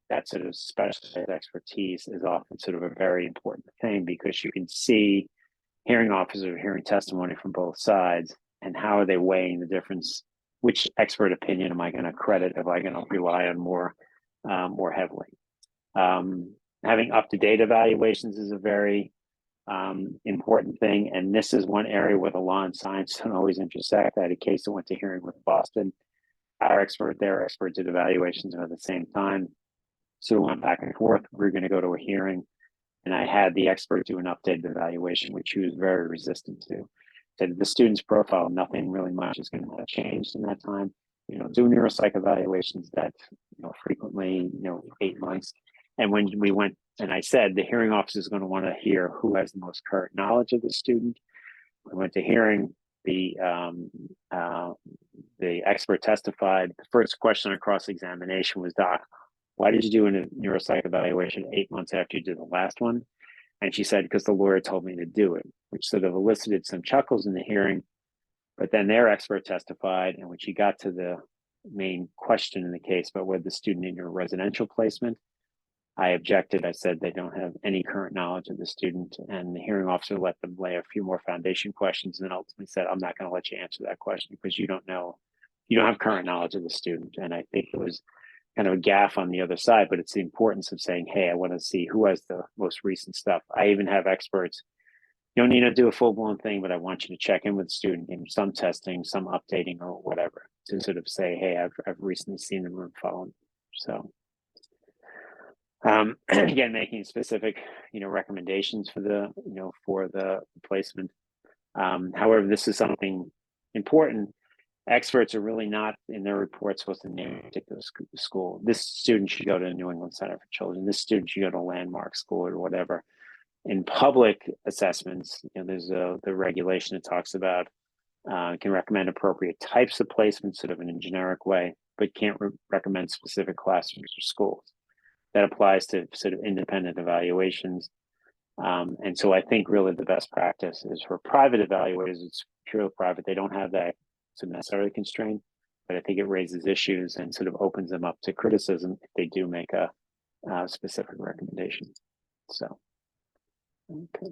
that sort of specialized expertise is often sort of a very important thing, because you can see hearing officers hearing testimony from both sides, and how are they weighing the difference? Which expert opinion am I going to credit? Am I going to rely on more heavily? Having up-to-date evaluations is a very important thing, and this is one area where the law and science don't always intersect. I had a case that went to hearing with Boston. Our expert, their expert, did evaluations at the same time, so we went back and forth. We were going to go to a hearing, and I had the expert do an updated evaluation, which he was very resistant to. Said the student's profile, nothing really much is going to have changed in that time. Do neuropsych evaluations that frequently, 8 months. And when we went, and I said the hearing officer is going to want to hear who has the most current knowledge of the student. We went to hearing. The expert testified. The first question on cross-examination was, "Doc, why did you do a neuropsych evaluation 8 months after you did the last one?" And she said, "Because the lawyer told me to do it," which sort of elicited some chuckles in the hearing. But then their expert testified, and when she got to the main question in the case about whether the student in your residential placement, I objected. I said they don't have any current knowledge of the student, and the hearing officer let them lay a few more foundation questions, and then ultimately said, "I'm not going to let you answer that question because you don't have current knowledge of the student." And I think it was kind of a gaffe on the other side, but it's the importance of saying, "Hey, I want to see who has the most recent stuff." I even have experts. You don't need to do a full-blown thing, but I want you to check in with the student, give some testing, some updating, or whatever, to sort of say, "Hey, I've recently seen them and followed." So, again, making specific, recommendations for the placement. However, this is something important. Experts are really not in their reports supposed to name a particular school. This student should go to New England Center for Children. This student should go to a landmark school or whatever. In public assessments, there's the regulation that talks about can recommend appropriate types of placements sort of in a generic way, but can't recommend specific classrooms or schools. That applies to sort of independent evaluations. And so I think really the best practice is for private evaluators, it's purely private. They don't have that necessarily constraint, but I think it raises issues and sort of opens them up to criticism if they do make a specific recommendation. So, okay.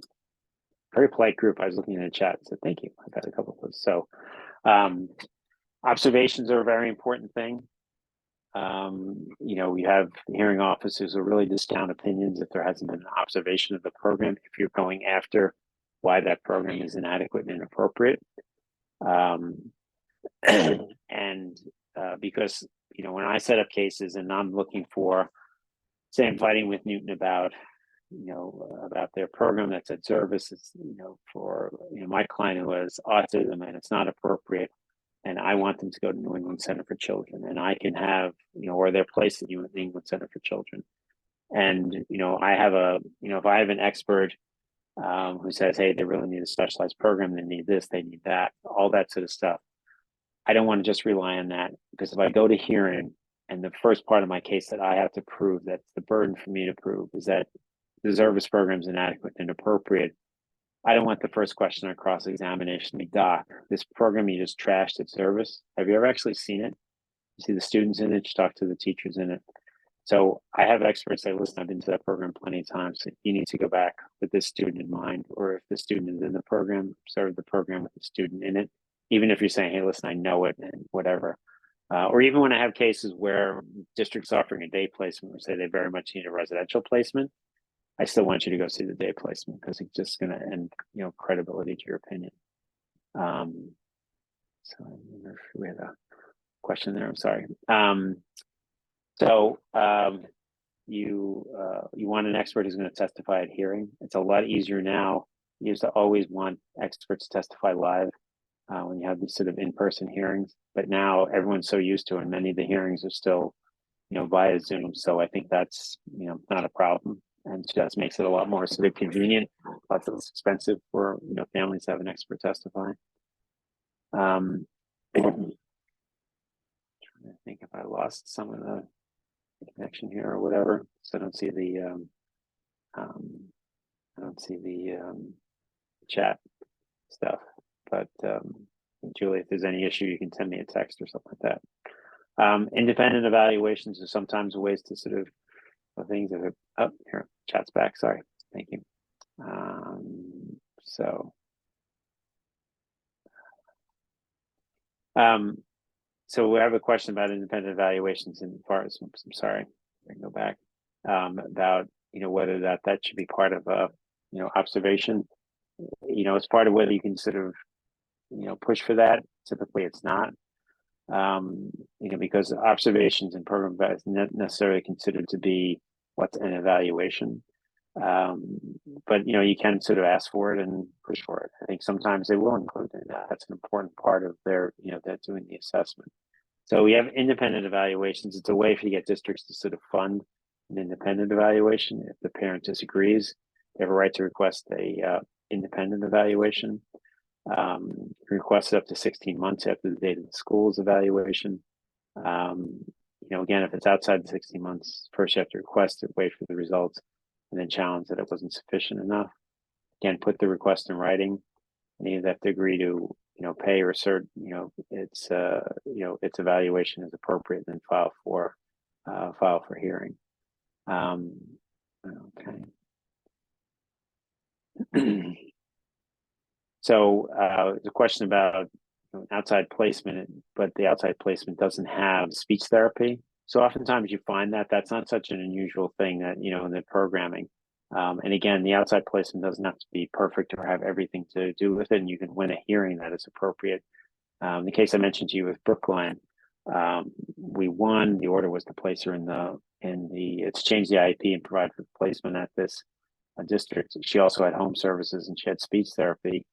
Very polite group. I was looking in the chat, so thank you. I've got a couple of those. So, observations are a very important thing. We have hearing officers who really discount opinions if there hasn't been an observation of the program, if you're going after why that program is inadequate and inappropriate. And because, when I set up cases and I'm looking for, say I'm fighting with Newton about about their program that's at service. It's, for, my client who has autism and it's not appropriate. And I want them to go to New England Center for Children, and I can have, or they're placed at New England Center for Children. And, I have if I have an expert who says, hey, they really need a specialized program, they need this, they need that, all that sort of stuff. I don't want to just rely on that, because if I go to hearing and the first part of my case that I have to prove, that's the burden for me to prove, is that the service program is inadequate and inappropriate, I don't want the first question on cross-examination to be, doc, this program you just trashed at service, have you ever actually seen it? You see the students in it, you talk to the teachers in it. So I have experts say, listen, I've been to that program plenty of times. So you need to go back with this student in mind, or if the student is in the program, serve the program with the student in it. Even if you're saying, hey, listen, I know it and whatever. Or even when I have cases where districts offering a day placement, or say they very much need a residential placement, I still want you to go see the day placement, because it's just going to end, credibility to your opinion. So we had a question there. I'm sorry. So you want an expert who's going to testify at hearing. It's a lot easier now. You used to always want experts to testify live when you have these sort of in-person hearings, but now everyone's so used to it, and many of the hearings are still, via Zoom. So I think that's, not a problem, and just makes it a lot more sort of convenient, lots less expensive for, families to have an expert testify. Trying to think if I lost some of the connection here or whatever, so I don't see the chat stuff. But Julie, if there's any issue, you can send me a text or something like that. Independent evaluations are sometimes ways to sort of things that are here. Chat's back. Sorry. Thank you. So we have a question about independent evaluations in far as, I'm sorry, I can go back, about, whether that should be part of a, observation, as part of whether you can sort of, push for that. Typically it's not, because observations and program is not necessarily considered to be what's an evaluation. But, you can sort of ask for it and push for it. I think sometimes they will include it. That's an important part of their, they're doing the assessment. So we have independent evaluations. It's a way for you to get districts to sort of fund an independent evaluation. If the parent disagrees, they have a right to request a independent evaluation. Request it up to 16 months after the date of the school's evaluation. Again, if it's outside the 16 months, first you have to request it, wait for the results, and then challenge that it wasn't sufficient enough. Again, put the request in writing, and you have to agree to, pay or assert, its evaluation is appropriate, and then file for hearing. Okay. So the question about outside placement, but the outside placement doesn't have speech therapy. So oftentimes you find that that's not such an unusual thing that, in the programming. And again, the outside placement doesn't have to be perfect or have everything to do with it, and you can win a hearing that is appropriate. The case I mentioned to you with Brookline, we won. The order was to place her it's changed the IEP and provide for placement at this district. She also had home services and she had speech therapy,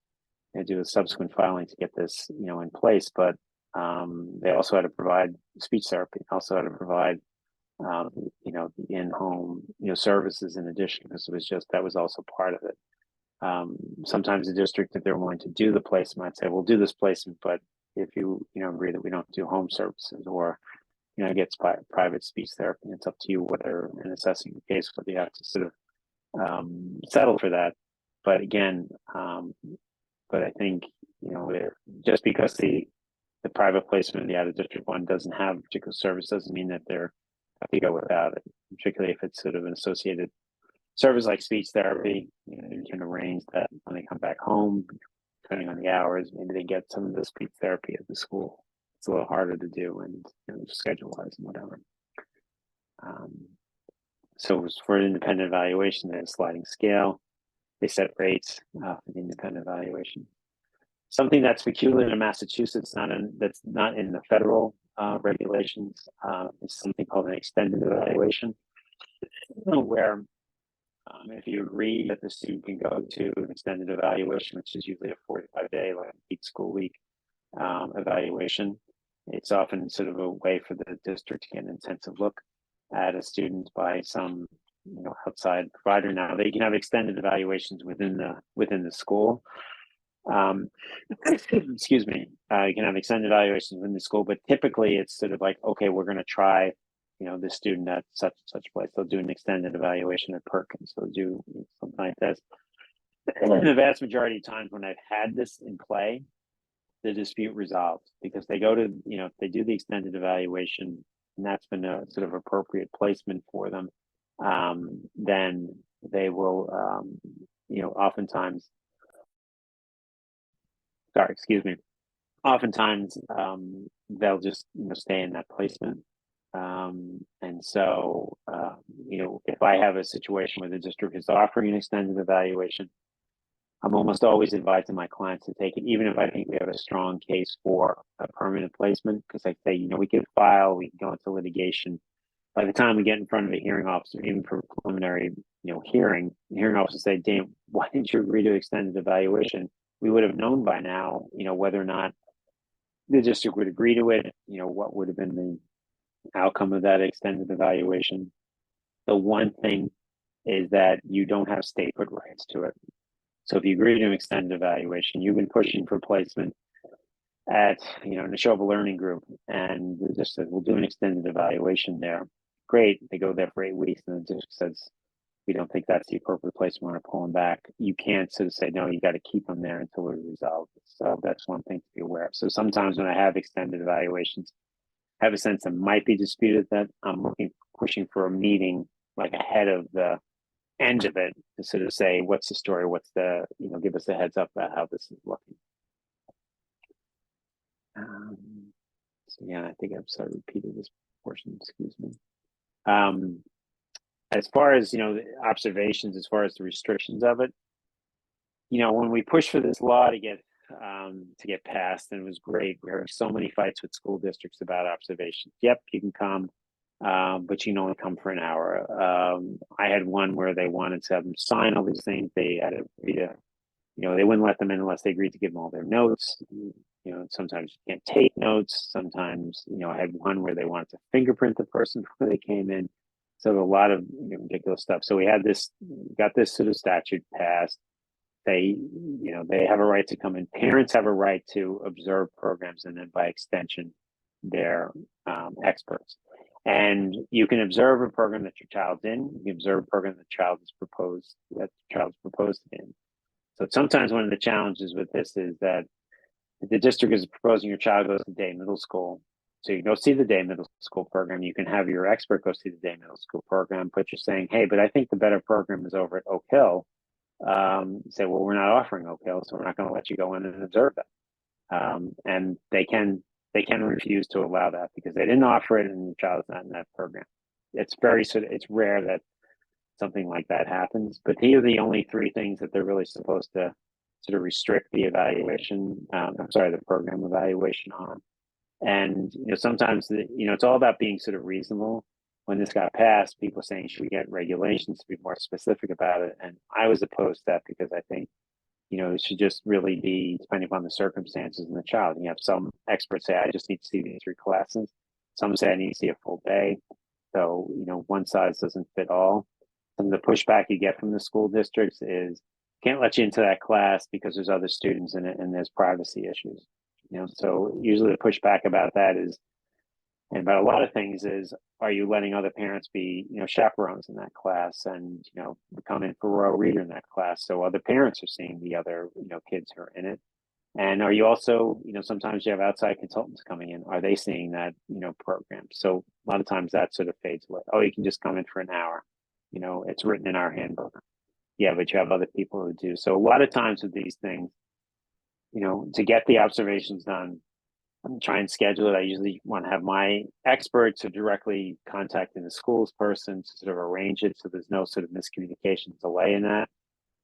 and do a subsequent filing to get this, in place. But they also had to provide speech therapy, also had to provide, the in-home, services in addition, because that was also part of it. Sometimes the district, if they're willing to do the placement, I'd say, we'll do this placement, but if you, agree that we don't do home services, or, gets private speech therapy, it's up to you whether, in assessing the case, whether you have to sort of settle for that. But again, but I think, just because the private placement, the out-of-district one, doesn't have a particular service, doesn't mean that they're have to go without it, particularly if it's sort of an associated service like speech therapy. You can arrange that when they come back home, depending on the hours, maybe they get some of the speech therapy at the school. It's a little harder to do, and schedule-wise and whatever. So for an independent evaluation, there's a sliding scale. They set rates for the independent evaluation. Something that's peculiar to Massachusetts, that's not in the federal regulations, is something called an extended evaluation, where If you agree that the student can go to an extended evaluation, which is usually a 45-day, like each school week evaluation, it's often sort of a way for the district to get an intensive look at a student by some outside provider. Now they can have extended evaluations within the school. Excuse me. You can have extended evaluations within the school, but typically it's sort of like, okay, we're going to try this student at such and such place. They'll do an extended evaluation at Perkins. They'll do something like this. And the vast majority of times when I've had this in play, the dispute resolved because they go to, if they do the extended evaluation and that's been a sort of appropriate placement for them, then they will, oftentimes, oftentimes they'll just stay in that placement. And so, if I have a situation where the district is offering an extended evaluation, I'm almost always advising my clients to take it, even if I think we have a strong case for a permanent placement, because I say, we can file, we can go into litigation. By the time we get in front of a hearing officer, even for a preliminary, hearing, the hearing officer say, "Dan, why didn't you agree to extended evaluation?" We would have known by now, whether or not the district would agree to it, what would have been the outcome of that extended evaluation. The one thing is that you don't have state put rights to it. So if you agree to an extended evaluation, you've been pushing for placement at, in a Neshoba learning group, and the district says, we'll do an extended evaluation there. Great. They go there for 8 weeks, and the district says, we don't think that's the appropriate place. We want to pull them back. You can't sort of say, no, you got to keep them there until we resolve it. So that's one thing to be aware of. So sometimes when I have extended evaluations, I have a sense that might be disputed, that I'm pushing for a meeting like ahead of the end of it to sort of say, what's the story? What's the, give us a heads up about how this is looking. So yeah, I think I've sort of repeated this portion, excuse me. As far as, the observations, as far as the restrictions of it, when we pushed for this law to get passed, and it was great. We had so many fights with school districts about observations. Yep, you can come, but you can only come for an hour. I had one where they wanted to have them sign all these things. They had to agree to, they wouldn't let them in unless they agreed to give them all their notes. Sometimes you can't take notes. Sometimes, I had one where they wanted to fingerprint the person before they came in. So a lot of ridiculous stuff. So we got this sort of statute passed. They have a right to come in. Parents have a right to observe programs, and then by extension, they're experts. And you can observe a program that your child's in. You can observe a program that the child is proposed in. So sometimes one of the challenges with this is that if the district is proposing your child goes to day middle school, so you go see the day middle school program, you can have your expert go see the day middle school program, but you're saying, hey, but I think the better program is over at Oak Hill. Say, well, we're not offering Oak Hill, so we're not going to let you go in and observe that. And they can refuse to allow that because they didn't offer it and the child's not in that program. It's rare that something like that happens, but these are the only 3 things that they're really supposed to sort of restrict the evaluation. The program evaluation on. And, sometimes, it's all about being sort of reasonable. When this got passed, people saying, should we get regulations to be more specific about it? And I was opposed to that because I think, it should just really be depending upon the circumstances and the child. And you have some experts say, I just need to see these 3 classes. Some say I need to see a full day. So, one size doesn't fit all. Some of the pushback you get from the school districts is, can't let you into that class because there's other students in it and there's privacy issues. So usually the pushback about that is, and about a lot of things is, are you letting other parents be, chaperones in that class and, come in for royal reader in that class? So other parents are seeing the other, kids who are in it. And are you also, sometimes you have outside consultants coming in. Are they seeing that, program? So a lot of times that sort of fades away. Oh, you can just come in for an hour. It's written in our handbook. Yeah, but you have other people who do. So a lot of times with these things, to get the observations done, I'm trying to schedule it. I usually want to have my experts to directly contacting the school's person to sort of arrange it so there's no sort of miscommunication delay in that.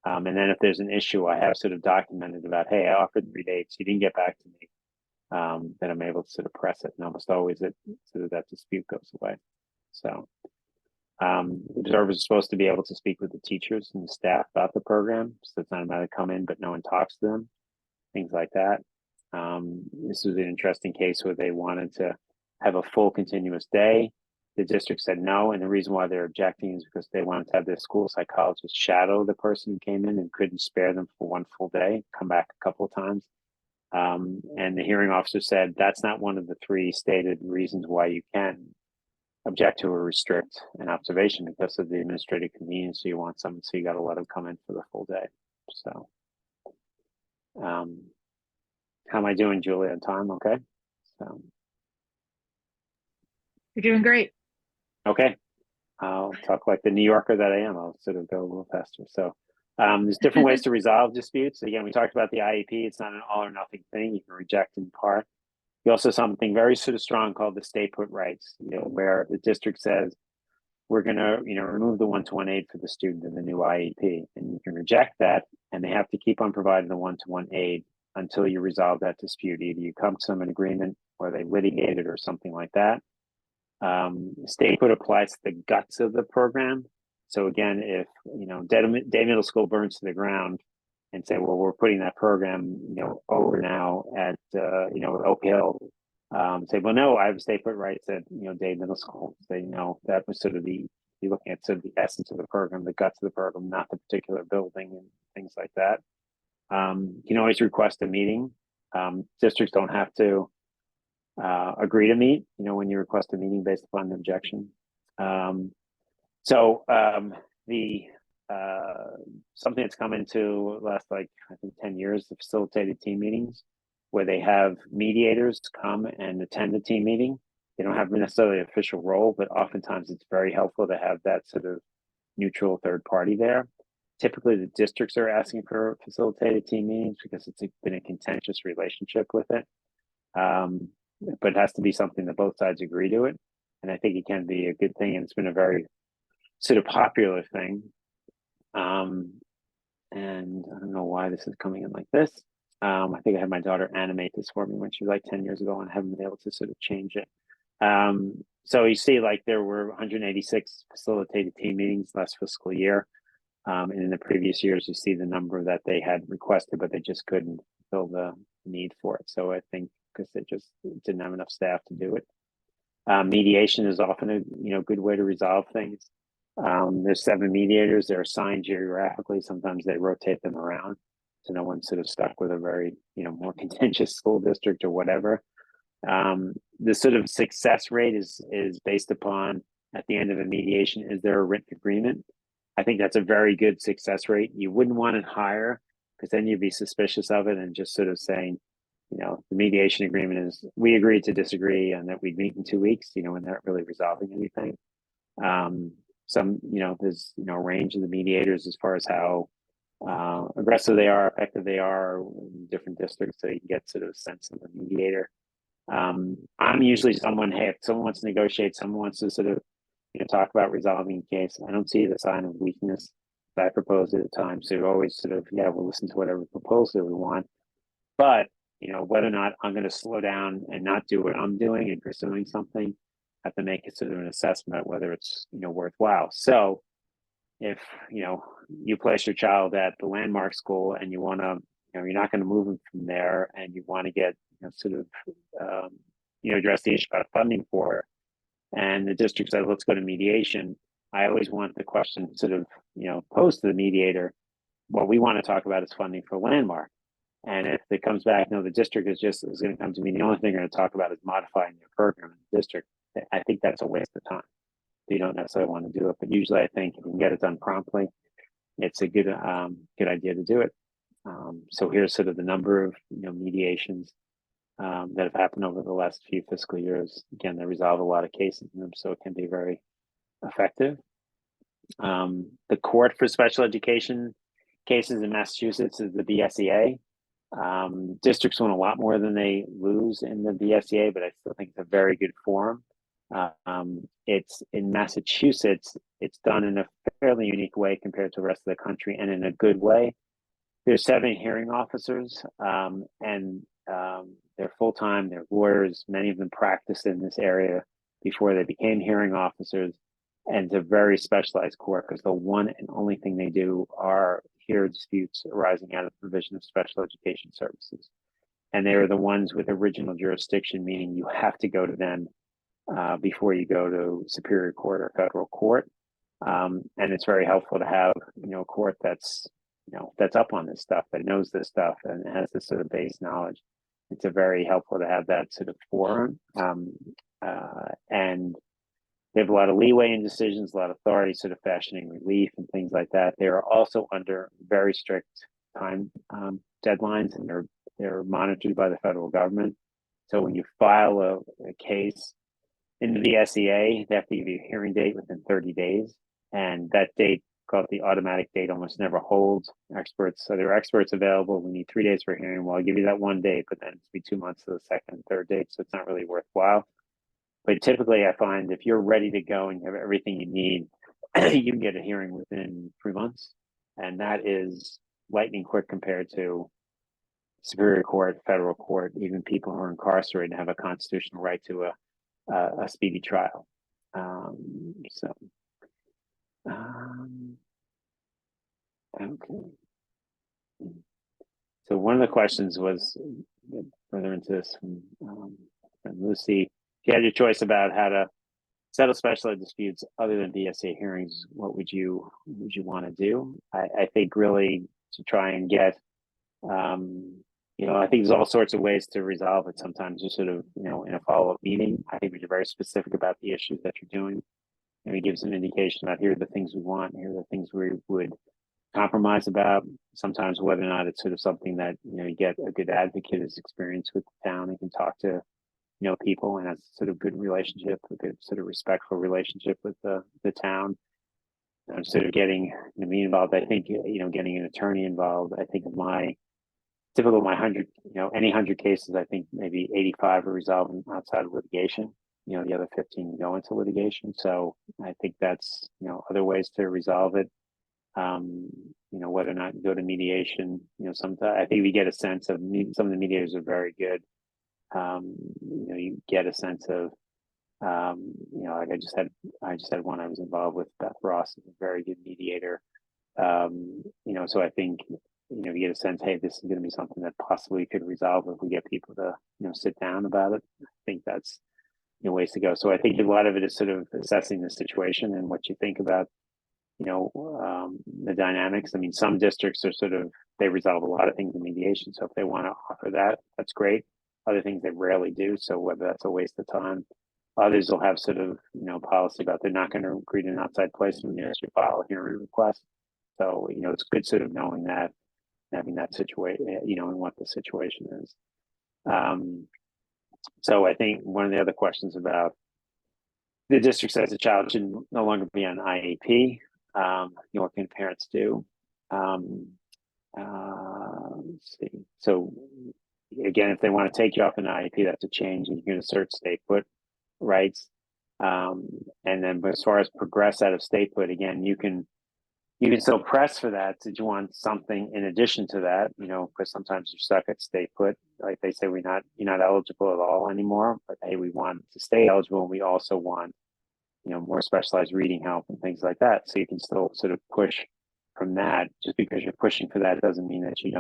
And then if there's an issue, I have sort of documented about, hey, I offered 3 dates, you didn't get back to me, then I'm able to sort of press it. And almost always that dispute goes away. So The observers are supposed to be able to speak with the teachers and the staff about the program. So it's not a matter of come in, but no one talks to them, things like that. This was an interesting case where they wanted to have a full continuous day. The district said no, and the reason why they're objecting is because they wanted to have their school psychologist shadow the person who came in and couldn't spare them for one full day, come back a couple of times. And the hearing officer said that's not one of the three stated reasons why you can object to or restrict an observation because of the administrative convenience. So you want someone, so you got to let them come in for the full day. So, how am I doing, Julie, on time? Okay. So, you're doing great. Okay. I'll talk like the New Yorker that I am. I'll sort of go a little faster. So, there's different ways to resolve disputes. Again, we talked about the IEP. It's not an all or nothing thing. You can reject in part. You also have something very sort of strong called the stay put rights, where the district says, we're going to, remove the one-to-one aid for the student in the new IEP, and you can reject that, and they have to keep on providing the one-to-one aid until you resolve that dispute. Either you come to some agreement or they litigate it or something like that. Stay put applies to the guts of the program. So again, if, Day Middle School burns to the ground and say, well, we're putting that program, over now at, Oak Hill, say, well, no, I have a stay put rights at, Day Middle School. Say, that was sort of you're looking at sort of the essence of the program, the guts of the program, not the particular building and things like that. You can always request a meeting. Districts don't have to agree to meet, when you request a meeting based upon the objection. Something that's come into last, I think 10 years, the facilitated team meetings, where they have mediators come and attend the team meeting. They don't have necessarily an official role, but oftentimes it's very helpful to have that sort of neutral third party there. Typically, the districts are asking for facilitated team meetings because it's been a contentious relationship with it. But it has to be something that both sides agree to it. And I think it can be a good thing. And it's been a very sort of popular thing. And I don't know why this is coming in like this. I think I had my daughter animate this for me when she was like 10 years ago, and I haven't been able to sort of change it. So you see, there were 186 facilitated team meetings last fiscal year. And in the previous years, you see the number that they had requested, but they just couldn't fill the need for it. So I think because they just didn't have enough staff to do it. Mediation is often a good way to resolve things. There's 7 mediators. They're assigned geographically. Sometimes they rotate them around, so no one's sort of stuck with a very more contentious school district or whatever. The sort of success rate is based upon, at the end of a mediation, is there a written agreement? I think that's a very good success rate. You wouldn't want it higher because then you'd be suspicious of it and just sort of saying, the mediation agreement is we agreed to disagree and that we'd meet in 2 weeks, and not really resolving anything. There's a range of the mediators as far as how aggressive they are, effective they are in different districts, so you can get sort of a sense of the mediator. I'm usually someone, hey, if someone wants to negotiate, someone wants to sort of talk about resolving a case, I don't see the sign of weakness that I proposed at the time. So always sort of, we'll listen to whatever proposal we want. But, whether or not I'm going to slow down and not do what I'm doing and pursuing something, I have to make it sort of an assessment whether it's, worthwhile. So if, you place your child at the landmark school and you want to, you're not going to move them from there and you want to get, address the issue about funding for it, and the district says, let's go to mediation, I always want the question sort of, posed to the mediator. What we want to talk about is funding for landmark. And if it comes back, no, the district is going to come to me, the only thing they're going to talk about is modifying your program in the district, I think that's a waste of time. You don't necessarily want to do it, but usually I think if you can get it done promptly, it's a good idea to do it. So here's sort of the number of mediations that have happened over the last few fiscal years. Again, they resolve a lot of cases in them, so it can be very effective. The court for special education cases in Massachusetts is the BSEA. Districts win a lot more than they lose in the BSEA, but I still think it's a very good forum. It's in Massachusetts, it's done in a fairly unique way compared to the rest of the country, and in a good way. There's 7 hearing officers, and they're full-time, they're lawyers. Many of them practiced in this area before they became hearing officers. and it's a very specialized court because the one and only thing they do are hear disputes arising out of the provision of special education services. And they are the ones with original jurisdiction, meaning you have to go to them before you go to Superior Court or federal court. And it's very helpful to have, a court that's, that's up on this stuff, that knows this stuff and has this sort of base knowledge. It's a very helpful to have that sort of forum. And they have a lot of leeway in decisions, a lot of authority sort of fashioning relief and things like that. They are also under very strict time deadlines, and they're monitored by the federal government. So when you file a case into the SEA, they have to give you a hearing date within 30 days. And that date, called the automatic date, almost never holds. So there are experts available. We need 3 days for a hearing. Well, I'll give you that one date, but then it's be 2 months to the second and third date. So it's not really worthwhile. But typically I find if you're ready to go and you have everything you need, you can get a hearing within 3 months. And that is lightning quick compared to Superior Court, federal court, even people who are incarcerated have a constitutional right to a speedy trial. Okay. So one of the questions was further into this from Lucy. If you had your choice about how to settle special ed disputes other than BSA hearings, what would you want to do? I think really to try and get, I think there's all sorts of ways to resolve it. Sometimes you sort of, in a follow-up meeting, I think we're very specific about the issues that you're doing. And we give some indication about here are the things we want, here are the things we would compromise about. Sometimes whether or not it's sort of something that, you get a good advocate who's experienced with the town and can talk to, people and has sort of good relationship, a good sort of respectful relationship with the town. Sort of getting me involved. I think, getting an attorney involved. I think my 100, any 100 cases, I think maybe 85 are resolved outside of litigation. The other 15 go into litigation. So I think that's, other ways to resolve it. Whether or not you go to mediation, sometimes I think we get a sense of some of the mediators are very good. You get a sense of, like I just had one I was involved with, Beth Ross, is a very good mediator. So I think, you get a sense, hey, this is going to be something that possibly could resolve if we get people to, sit down about it. I think that's, ways to go. So I think a lot of it is sort of assessing the situation and what you think about, the dynamics. I mean, some districts are they resolve a lot of things in mediation. So if they want to offer that, that's great. Other things they rarely do. So whether that's a waste of time, others will have sort of, policy about they're not going to agree to an outside placement unless you file a hearing request. So, it's good sort of knowing that, having that situation, and what the situation is. So I think one of the other questions about the district says the child should no longer be on IEP. What can parents do? Let's see. So again, if they want to take you off an IEP, that's a change, and you can assert stay put rights. And then, but as far as progress out of stay put, again, you can still press for that. Did you want something in addition to that? Because sometimes you're stuck at stay put. Like they say, you're not eligible at all anymore. But hey, we want to stay eligible, and we also want, more specialized reading help and things like that. So you can still sort of push from that. Just because you're pushing for that doesn't mean that you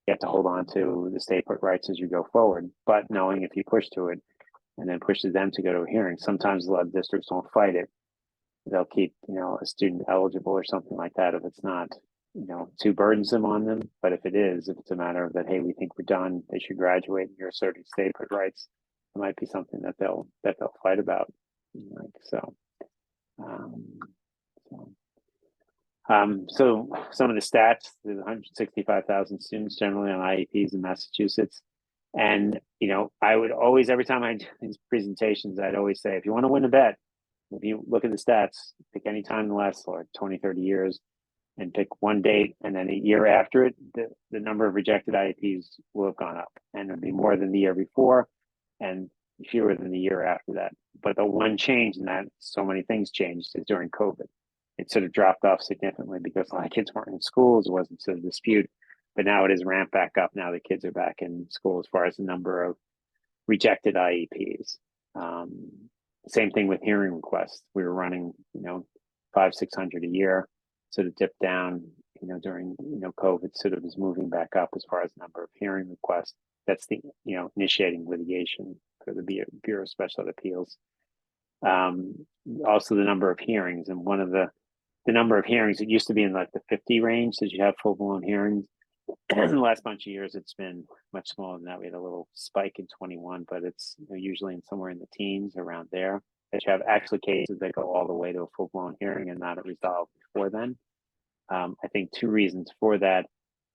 have to hold on to the stay put rights as you go forward. But knowing if you push to it and then pushes them to go to a hearing, sometimes a lot of districts won't fight it. They'll keep, a student eligible or something like that if it's not, too burdensome on them. But if it's a matter of that, hey, we think we're done, they should graduate, and you're asserting stay put rights, it might be something that they'll fight about. So some of the stats: there's 165,000 students generally on IEPs in Massachusetts. And, I would always, every time I do these presentations, I'd always say, if you want to win a bet, if you look at the stats, pick any time in the last 20, 30 years and pick one date, and then a year after it, the number of rejected IEPs will have gone up, and it'll be more than the year before and fewer than the year after that. But the one change in that, so many things changed, is during COVID. It sort of dropped off significantly because a lot of kids weren't in schools. It wasn't sort of dispute, but now it is ramped back up. Now the kids are back in school as far as the number of rejected IEPs. Same thing with hearing requests. We were running, 500-600 a year, sort of dipped down, during, COVID, sort of is moving back up as far as number of hearing requests. That's the, initiating litigation for the Bureau of Special Appeals. Also the number of hearings, and one of the number of hearings, it used to be in like the 50 range that you have full-blown hearings. In the last bunch of years, it's been much smaller than that. We had a little spike in 21, but it's usually somewhere in the teens, around there, that you have actually cases that go all the way to a full-blown hearing and not resolved before then. I think two reasons for that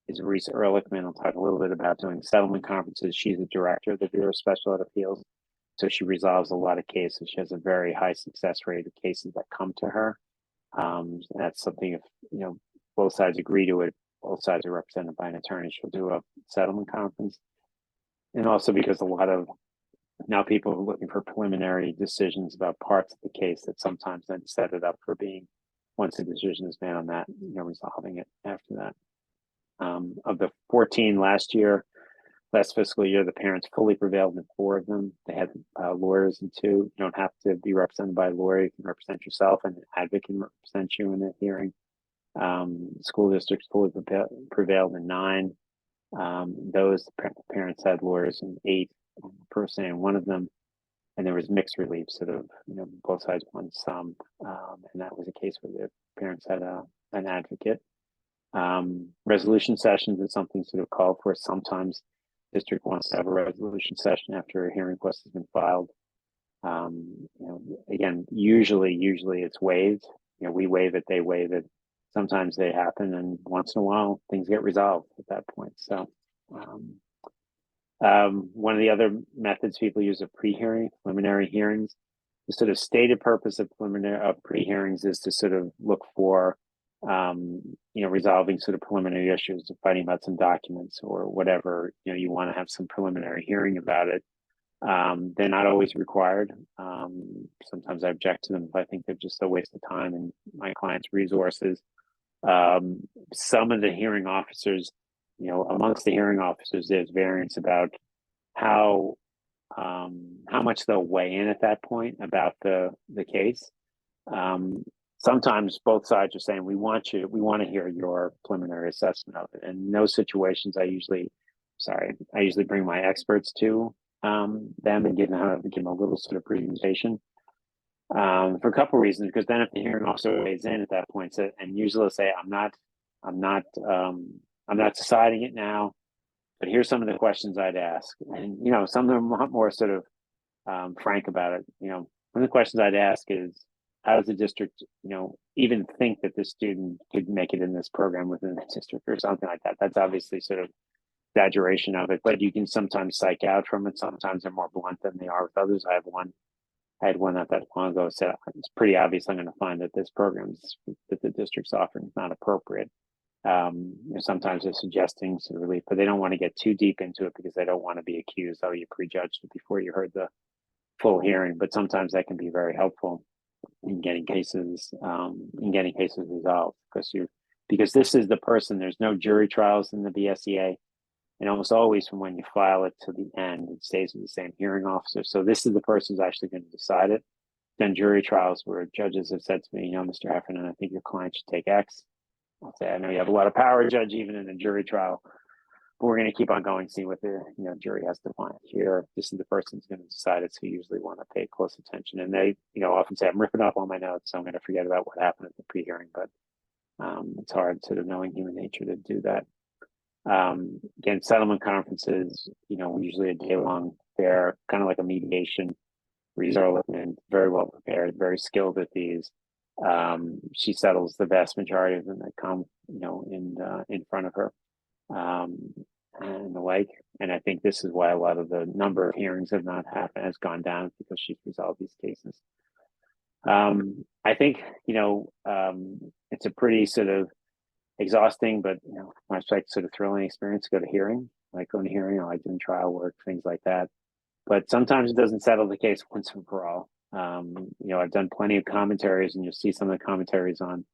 is Reese Ehrlichman will talk a little bit about doing settlement conferences. She's the director of the Bureau of Special Ed Appeals, so she resolves a lot of cases. She has a very high success rate of cases that come to her. That's something, if both sides agree to it, both sides are represented by an attorney, she'll do a settlement conference. And also because a lot of now people are looking for preliminary decisions about parts of the case that sometimes then set it up for being, once a decision is made on that, resolving it after that. Of the 14 last fiscal year, the parents fully prevailed in 4 of them. They had lawyers in 2. You don't have to be represented by a lawyer. You can represent yourself, and an advocate can represent you in a hearing. School districts fully prevailed in 9. Those parents had lawyers in 8, per se, in 1 of them. And there was mixed relief, sort of, both sides won some. And that was a case where the parents had an advocate. Resolution sessions is something sort of called for. Sometimes district wants to have a resolution session after a hearing request has been filed. Again, usually it's waived. We waive it, they waive it. Sometimes they happen, and once in a while things get resolved at that point. So one of the other methods people use are pre-hearing, preliminary hearings. The sort of stated purpose of pre-hearings is to sort of look for resolving sort of preliminary issues, fighting about some documents or whatever, you want to have some preliminary hearing about it. They're not always required. Sometimes I object to them if I think they're just a waste of time and my client's resources. Some of the hearing officers, amongst the hearing officers, there's variance about how much they'll weigh in at that point about the case. Sometimes both sides are saying, we want to hear your preliminary assessment of it. And in those situations, I usually bring my experts to them and give them a little sort of presentation for a couple of reasons. Because then if the hearing officer weighs in at that point, and usually they'll say, I'm not deciding it now, but here's some of the questions I'd ask. And some of them are more sort of frank about it. One of the questions I'd ask is, how does the district, even think that this student could make it in this program within the district or something like that? That's obviously sort of exaggeration of it, but you can sometimes psych out from it. Sometimes they're more blunt than they are with others. I had one not that long ago said, it's pretty obvious I'm going to find that this program that the district's offering is not appropriate. Sometimes they're suggesting sort of relief, but they don't want to get too deep into it because they don't want to be accused, oh, you prejudged it before you heard the full hearing. But sometimes that can be very helpful in getting cases resolved, because this is the person. There's no jury trials in the BSEA, and almost always from when you file it to the end, it stays with the same hearing officer. So this is the person who's actually going to decide it. Then jury trials where judges have said to me, Mr. Heffernan, I think your client should take X. I'll say, I know you have a lot of power, Judge, even in a jury trial, but we're going to keep on going, see what the jury has to find here. This is the person who's going to decide it, so you usually want to pay close attention. And they, often say, I'm ripping off all my notes, so I'm going to forget about what happened at the pre-hearing. But it's hard, sort of knowing human nature, to do that. Again, settlement conferences, usually a day long. They're kind of like a mediation. Reese Ehrlichman, very well prepared, very skilled at these. She settles the vast majority of them that come, in front of her, and the like. And I think this is why a lot of the number of hearings have not happened, has gone down, because she's resolved these cases. I think, it's a pretty sort of exhausting, but much like sort of thrilling experience to go to hearing. Like going to hearing, I like doing trial work, things like that. But sometimes it doesn't settle the case once and for all. I've done plenty of commentaries, and you'll see some of the commentaries on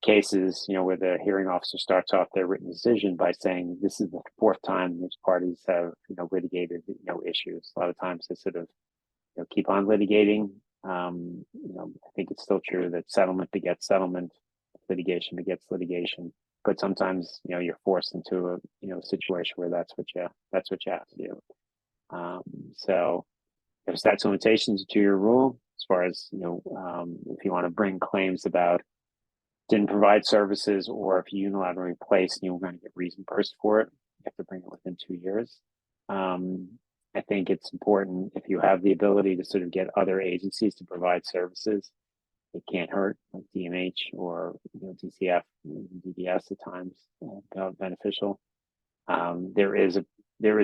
cases, where the hearing officer starts off their written decision by saying, this is the 4th time these parties have, litigated, issues. A lot of times they sort of, keep on litigating. I think it's still true that settlement begets settlement, litigation begets litigation. But sometimes, you're forced into a situation where that's what you have to do. So there's statute of limitations to your rule as far as, if you want to bring claims about didn't provide services, or if you unilaterally replaced and you were going to get reimbursed for it, you have to bring it within 2 years. I think it's important, if you have the ability to sort of get other agencies to provide services, it can't hurt, like DMH or DCF, DBS at times, beneficial. There is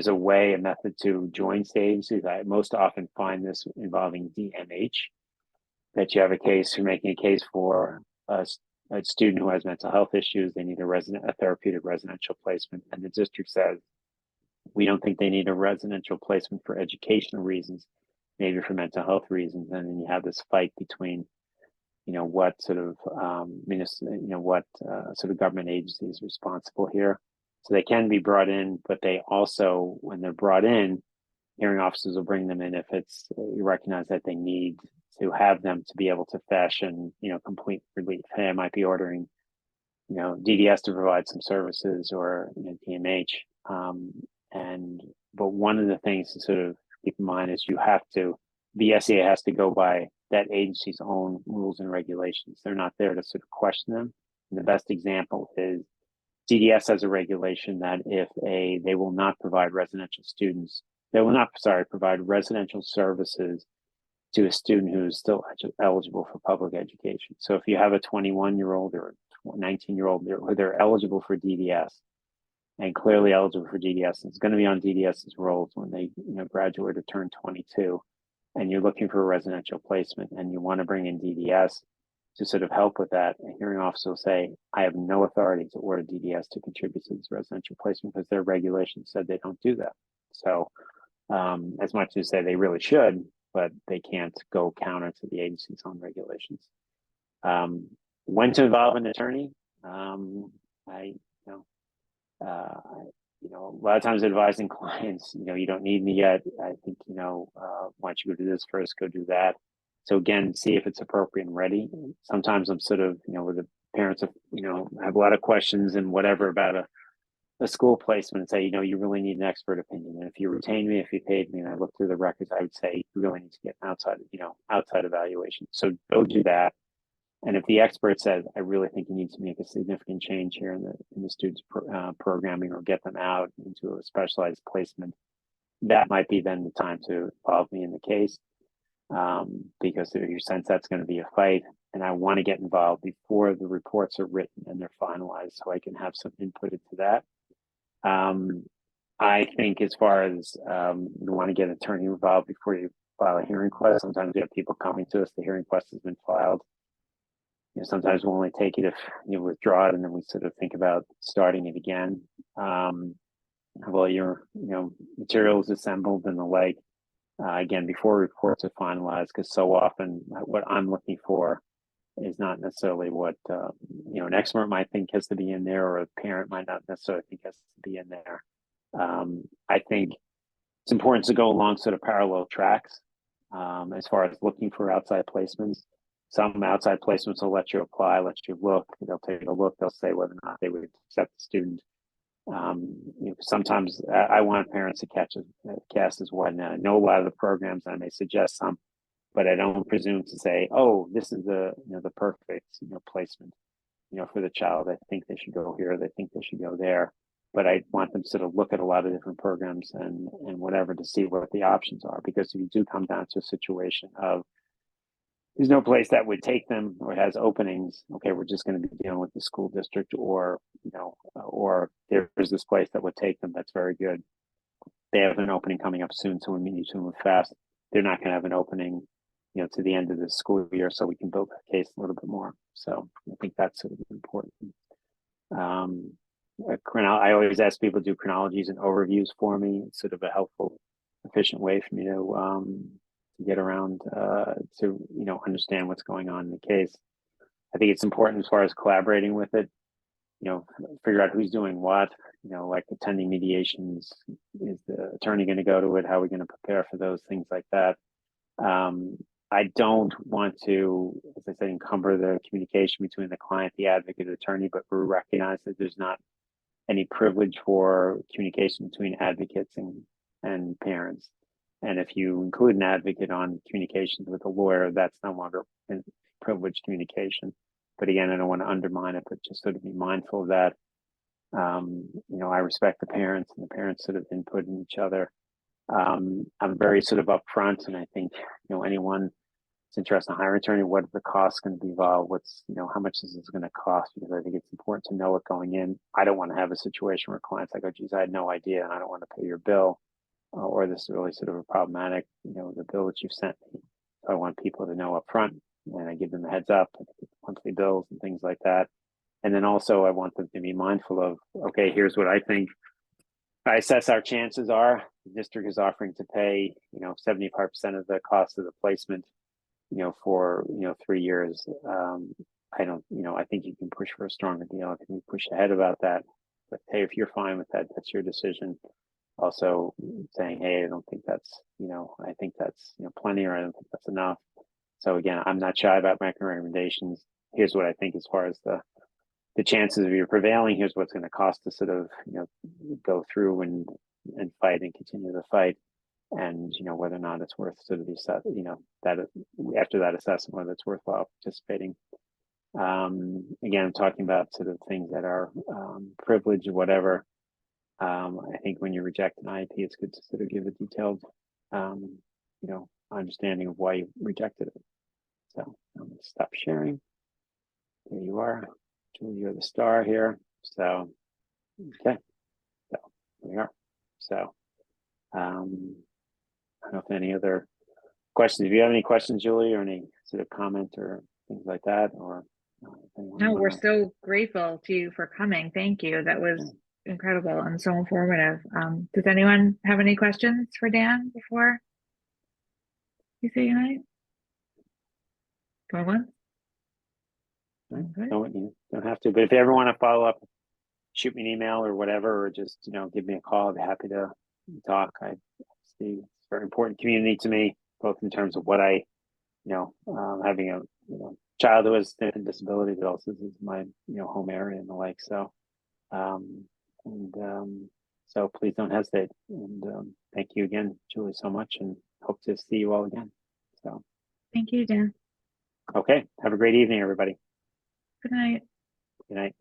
a way, a method to join state agencies. I most often find this involving DMH, that you have a case, you're making a case for a student who has mental health issues. They need a therapeutic residential placement, and the district says, we don't think they need a residential placement for educational reasons, maybe for mental health reasons. And then you have this fight between, what sort of, what sort of government agency is responsible here. So they can be brought in, but they also, when they're brought in, hearing officers will bring them in if you recognize that they need to have them to be able to fashion, complete relief. Hey, I might be ordering, DDS to provide some services, or DMH. But one of the things to sort of keep in mind is the SEA has to go by that agency's own rules and regulations. They're not there to sort of question them. And the best example is DDS has a regulation that if they will not provide provide residential services to a student who is still eligible for public education. So if you have a 21-year-old or 19-year-old, they're eligible for DDS, and clearly eligible for DDS, and it's going to be on DDS's rolls when they graduate or turn 22, and you're looking for a residential placement, and you want to bring in DDS to sort of help with that, a hearing officer will say, I have no authority to order DDS to contribute to this residential placement because their regulations said they don't do that. So as much as say they really should, but they can't go counter to the agency's own regulations. When to involve an attorney? A lot of times advising clients, you don't need me yet. I think, why don't you go do this first, go do that. So again, see if it's appropriate and ready. Sometimes I'm sort of, where the parents have a lot of questions and whatever about a school placement, and say, you really need an expert opinion. And if you retain me, if you paid me, and I look through the records, I would say you really need to get an outside evaluation. So go do that. And if the expert says, I really think you need to make a significant change here in the students' programming, or get them out into a specialized placement, that might be then the time to involve me in the case, because you sense that's going to be a fight, and I want to get involved before the reports are written and they're finalized, so I can have some input into that. I think as far as you want to get an attorney involved before you file a hearing request. Sometimes we have people coming to us, the hearing request has been filed. Sometimes we'll only take it if you withdraw it, and then we sort of think about starting it again. Well, your materials assembled and the like, again, before reports are finalized, because so often what I'm looking for is not necessarily what an expert might think has to be in there, or a parent might not necessarily think has to be in there. I think it's important to go along sort of parallel tracks as far as looking for outside placements. Some outside placements will let you apply, let you look. They'll take a look. They'll say whether or not they would accept the student. Sometimes I want parents to cast as wide net. I know a lot of the programs, and I may suggest some, but I don't presume to say, oh, this is the perfect placement for the child. I think they should go here. They think they should go there. But I want them to sort of look at a lot of different programs and whatever to see what the options are. Because if you do come down to a situation of there's no place that would take them or has openings, okay, we're just going to be dealing with the school district, or there's this place that would take them that's very good. They have an opening coming up soon, so we need to move fast. They're not going to have an opening, to the end of the school year, so we can build that case a little bit more. So I think that's sort of important. I always ask people to do chronologies and overviews for me. It's sort of a helpful, efficient way for me to get around to understand what's going on in the case. I think it's important as far as collaborating with it, figure out who's doing what, like attending mediations. Is the attorney going to go to it? How are we going to prepare for those things like that? I don't want to, as I said, encumber the communication between the client, the advocate, the attorney, but we recognize that there's not any privilege for communication between advocates and parents. And if you include an advocate on communications with a lawyer, that's no longer privileged communication. But again, I don't want to undermine it, but just sort of be mindful of that. I respect the parents, and the parents sort of input in each other. I'm very sort of upfront, and I think, anyone that's interested in hiring an attorney, what are the costs going to be involved? What's, how much is this going to cost? Because I think it's important to know it going in. I don't want to have a situation where clients like, oh, geez, I had no idea, and I don't want to pay your bill, or this is really sort of a problematic, the bill that you've sent me. So I want people to know upfront, and I give them a heads up, monthly bills and things like that. And then also I want them to be mindful of, okay, here's what I think. I assess our chances are. The district is offering to pay, 75% of the cost of the placement, for, 3 years. I don't, I think you can push for a stronger deal. I think we push ahead about that. But hey, if you're fine with that, that's your decision. Also saying, hey, I don't think that's, I think that's, plenty, or I don't think that's enough. So again, I'm not shy about making recommendations. Here's what I think as far as the chances of you prevailing. Here's what's going to cost to sort of, go through and fight and continue the fight. And, whether or not it's worth sort of that after that assessment, whether it's worthwhile participating. Again, I'm talking about sort of things that are privilege or whatever. I think when you reject an IEP, it's good to sort of give a detailed, understanding of why you rejected it. So I'm going to stop sharing. There you are. Julie, you're the star here. So, okay. So here we are. So, I don't know if any other questions. If you have any questions, Julie, or any sort of comment or things like that, or no, we're so grateful to you for coming. Thank you. That was incredible and so informative. Does anyone have any questions for Dan before you say goodnight? Going once? No, you don't have to, but if you ever want to follow up, shoot me an email or whatever, or just, give me a call. I'd be happy to talk. I see it's a very important community to me, both in terms of what I, having a child who has a disability, but also this is my, home area and the like. So, so please don't hesitate. And thank you again, Julie, so much, and hope to see you all again. So, thank you, Dan. Okay. Have a great evening, everybody. Good night. Good night.